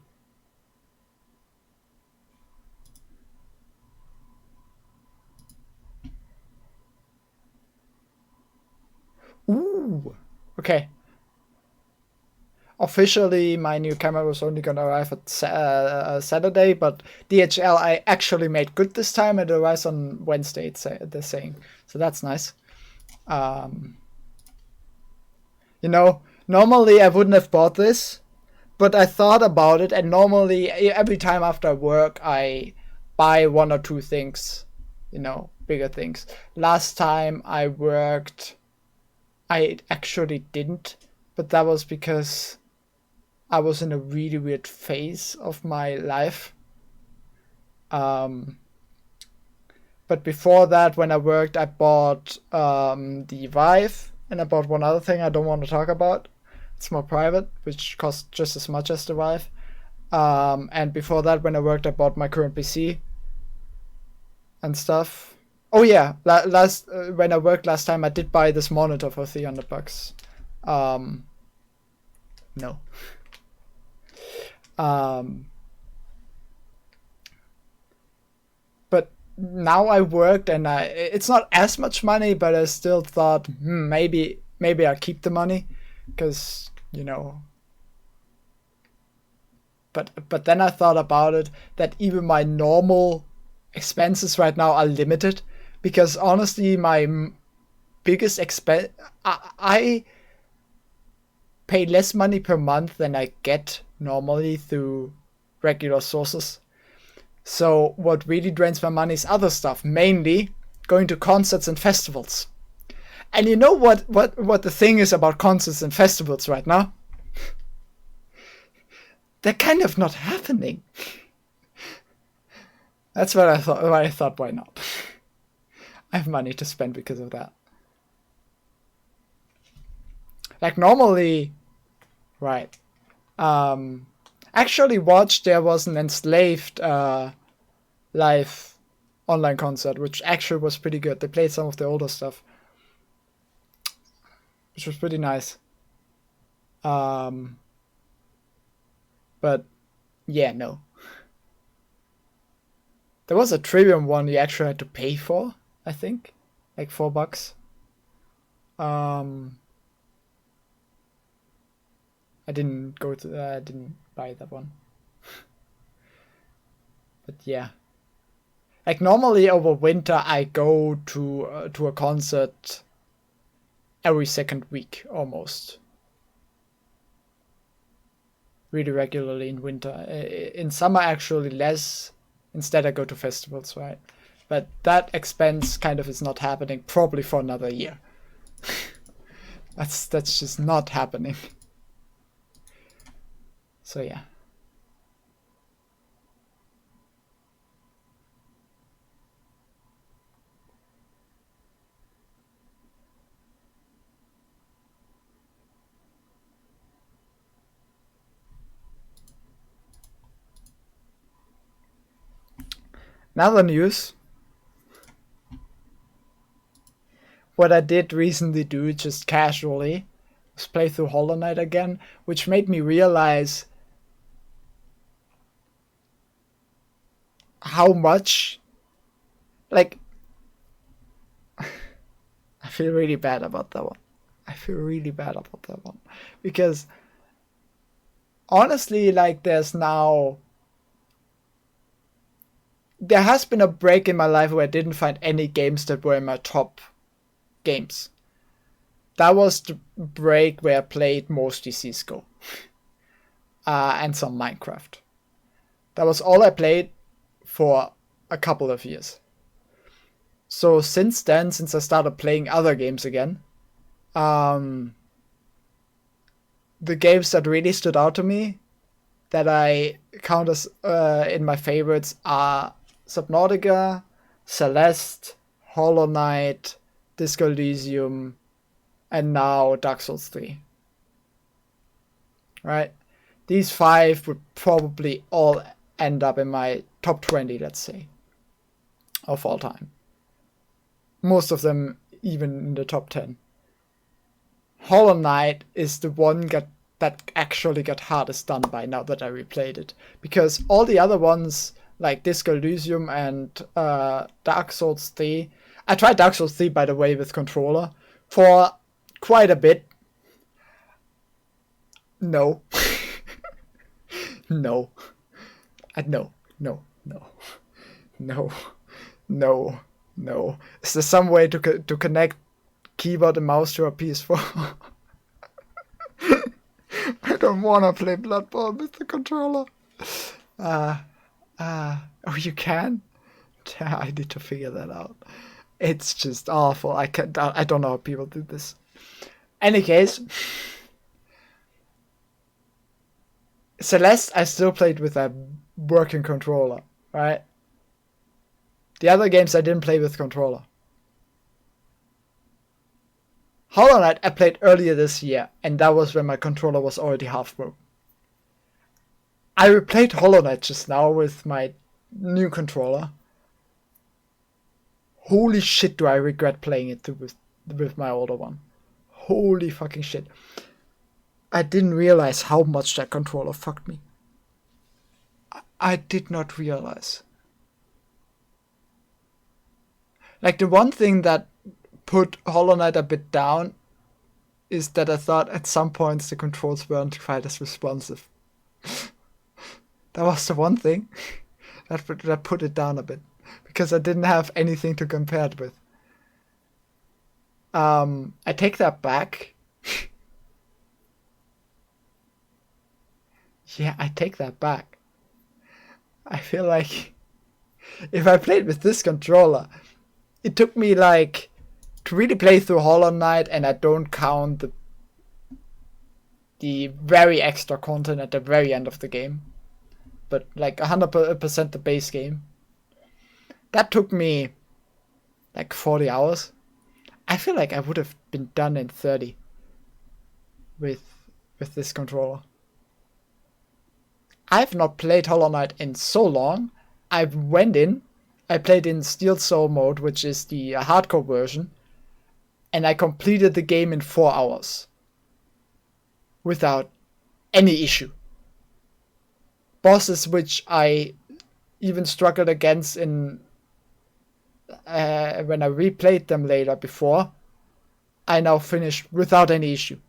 Ooh, okay. Officially, my new camera was only gonna arrive at Saturday, but DHL I actually made good this time. It arrives on Wednesday, they're saying. So that's nice. You know, normally I wouldn't have bought this, but I thought about it, and normally every time after work I buy 1 or 2 things, you know, bigger things. Last time I worked, I actually didn't, but that was because I was in a really weird phase of my life. But before that, when I worked, I bought the Vive, and I bought one other thing I don't want to talk about. It's more private, which costs just as much as the Vive. And before that, when I worked, I bought my current PC and stuff. Oh yeah, last when I worked last time, I did buy this monitor for $300. No. But now I worked, and it's not as much money, but I still thought maybe I'll keep the money, because But then I thought about it, that even my normal expenses right now are limited, because honestly my biggest expense, I pay less money per month than I get normally through regular sources. So what really drains my money is other stuff, mainly going to concerts and festivals. And you know what the thing is about concerts and festivals right now? They're kind of not happening. That's what I thought, why not? I have money to spend because of that. Like normally, right. Actually watched, there was an Enslaved live online concert, which actually was pretty good. They played some of the older stuff, which was pretty nice. But yeah, no. There was a Trivium one you actually had to pay for, I think, like $4. I didn't buy that one. But yeah, like normally over winter I go to a concert every second week almost. Really regularly in winter. In summer actually less. Instead I go to festivals, right? But that expense kind of is not happening probably for another year. That's just not happening. So yeah. Another news. What I did recently do, just casually, was play through Hollow Knight again, which made me realize how much, like, I feel really bad about that one. Because honestly, like, there has been a break in my life where I didn't find any games that were in my top games. That was the break where I played mostly CSGO. And some Minecraft. That was all I played for a couple of years. So since then, since I started playing other games again, the games that really stood out to me, that I count as in my favorites, are Subnautica, Celeste, Hollow Knight, Disco Elysium, and now Dark Souls 3. Right? These 5 would probably all end up in my top 20, let's say, of all time. Most of them even in the top 10. Hollow Knight is the one that actually got hardest done by now that I replayed it. Because all the other ones, like Disco Elysium and Dark Souls 3... I tried Dark Souls 3, by the way, with controller for quite a bit. No. No. No. Is there some way to connect keyboard and mouse to a PS4? I don't wanna play Bloodborne with the controller. Oh, you can? I need to figure that out. It's just awful. I don't know how people do this. Any case, Celeste, I still played with a working controller, right? The other games I didn't play with controller. Hollow Knight I played earlier this year, and that was when my controller was already half broken. I replayed Hollow Knight just now with my new controller. Holy shit, do I regret playing it with my older one. Holy fucking shit. I didn't realize how much that controller fucked me. I did not realize. Like, the one thing that put Hollow Knight a bit down is that I thought at some points the controls weren't quite as responsive. That was the one thing that put it down a bit, because I didn't have anything to compare it with. I take that back. Yeah, I take that back. I feel like if I played with this controller, it took me like to really play through Hollow Knight, and I don't count the very extra content at the very end of the game, but like 100% the base game. That took me like 40 hours. I feel like I would have been done in 30 with this controller. I've not played Hollow Knight in so long. I played in Steel Soul mode, which is the hardcore version, and I completed the game in 4 hours without any issue. Bosses which I even struggled against in when I replayed them later before, I now finished without any issue.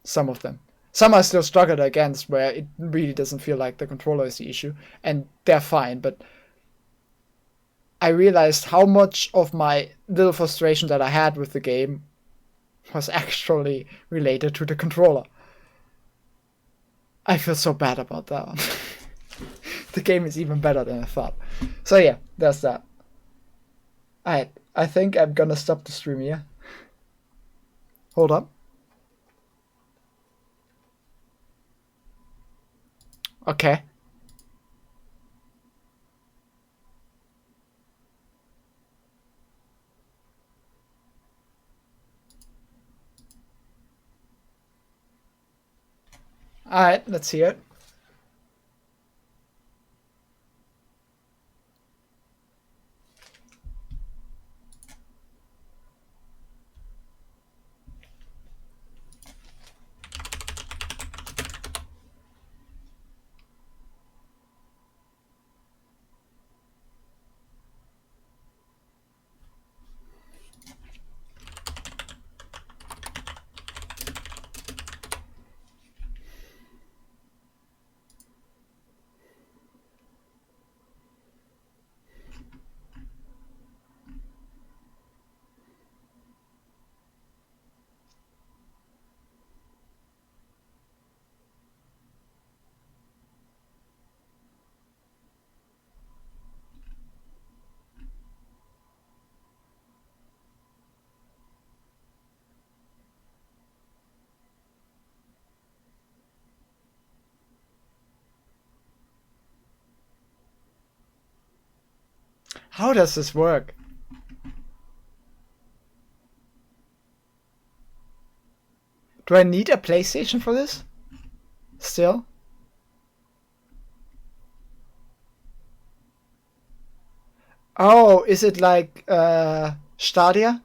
Some of them. Some I still struggled against where it really doesn't feel like the controller is the issue, and they're fine, but I realized how much of my little frustration that I had with the game was actually related to the controller. I feel so bad about that one. The game is even better than I thought. So yeah, there's that. Alright, I think I'm gonna stop the stream here. Hold on. Okay. Alright, let's hear it. How does this work? Do I need a PlayStation for this? Still? Oh, is it like Stadia?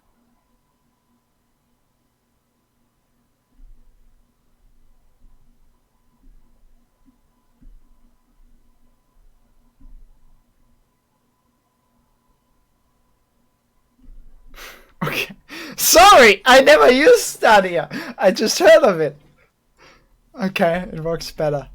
Okay. Sorry, I never used Stadia. I just heard of it. Okay, it works better.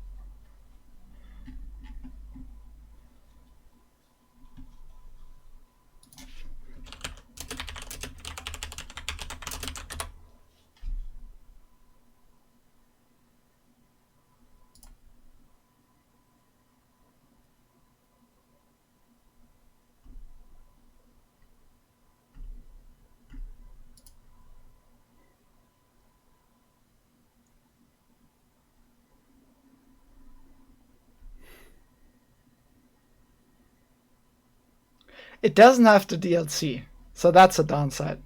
It doesn't have the DLC, so that's a downside.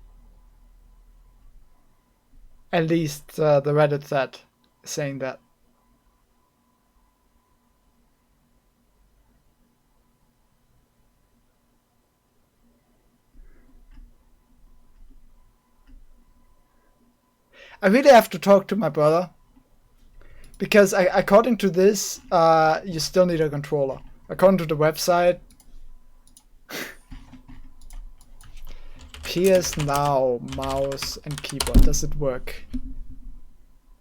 At least the Reddit thread is saying that. I really have to talk to my brother, because according to this, you still need a controller. According to the website, PS Now, mouse and keyboard. Does it work?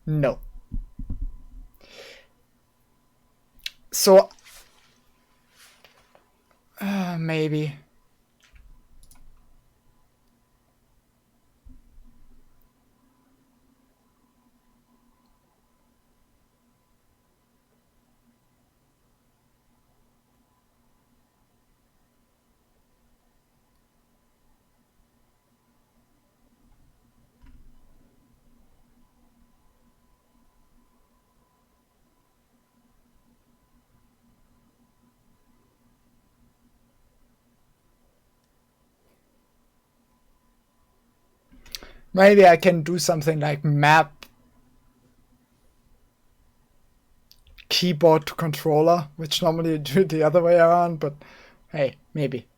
No. So, maybe. Maybe I can do something like map keyboard to controller, which normally you do the other way around, but hey, maybe.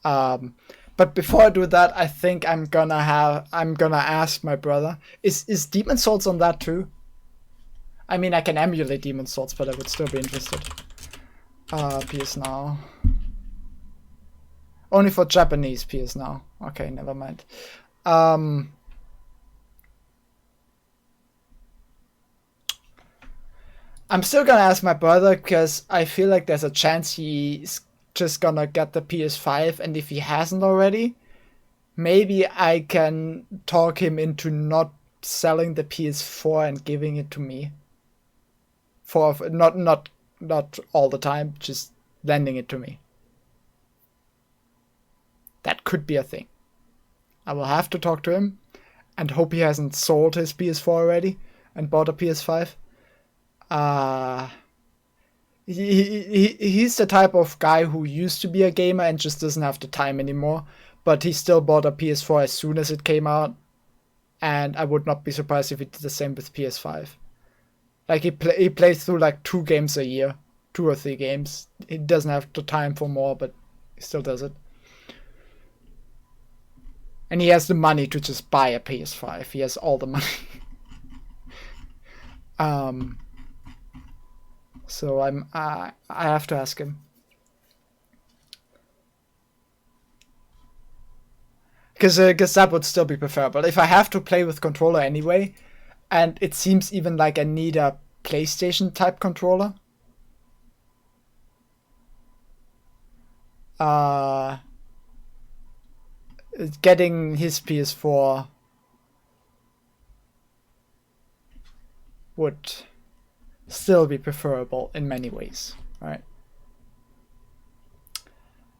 But before I do that, I think I'm gonna ask my brother. Is Demon Souls on that too? I mean, I can emulate Demon Souls, but I would still be interested. PS Now. Only for Japanese PS Now. Okay, never mind. I'm still gonna ask my brother, because I feel like there's a chance he's just gonna get the PS5, and if he hasn't already, maybe I can talk him into not selling the PS4 and giving it to me. For not all the time, just lending it to me. That could be a thing. I will have to talk to him and hope he hasn't sold his PS4 already and bought a PS5. He's the type of guy who used to be a gamer and just doesn't have the time anymore, but he still bought a PS4 as soon as it came out, and I would not be surprised if he did the same with PS5. Like, he plays through like 2 games a year, 2 or 3 games. He doesn't have the time for more, but he still does it. And he has the money to just buy a PS5. He has all the money. So I have to ask him. Because that would still be preferable. If I have to play with controller anyway, and it seems even like I need a PlayStation type controller, getting his PS4 would still be preferable in many ways, right?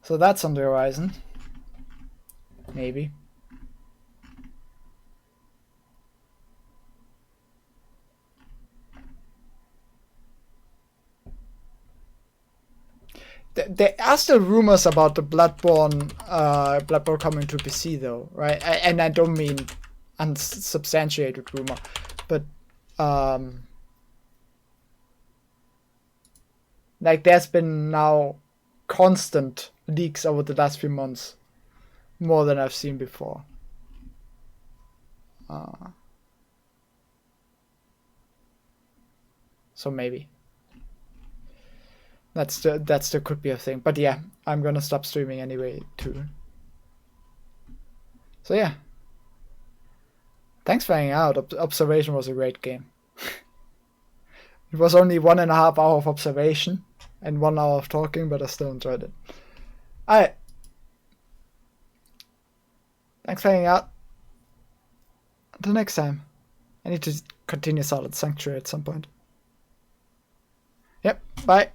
So that's on the horizon. Maybe. There are still rumors about the Bloodborne coming to PC though, right? And I don't mean unsubstantiated rumor, but like, there's been now constant leaks over the last few months, more than I've seen before. So maybe that still could be a thing. But yeah, I'm gonna stop streaming anyway too. So yeah, thanks for hanging out. Observation was a great game. It was only 1.5 hours of observation and 1 hour of talking, but I still enjoyed it. Alright. Thanks for hanging out. Until next time. I need to continue Solid Sanctuary at some point. Yep, bye.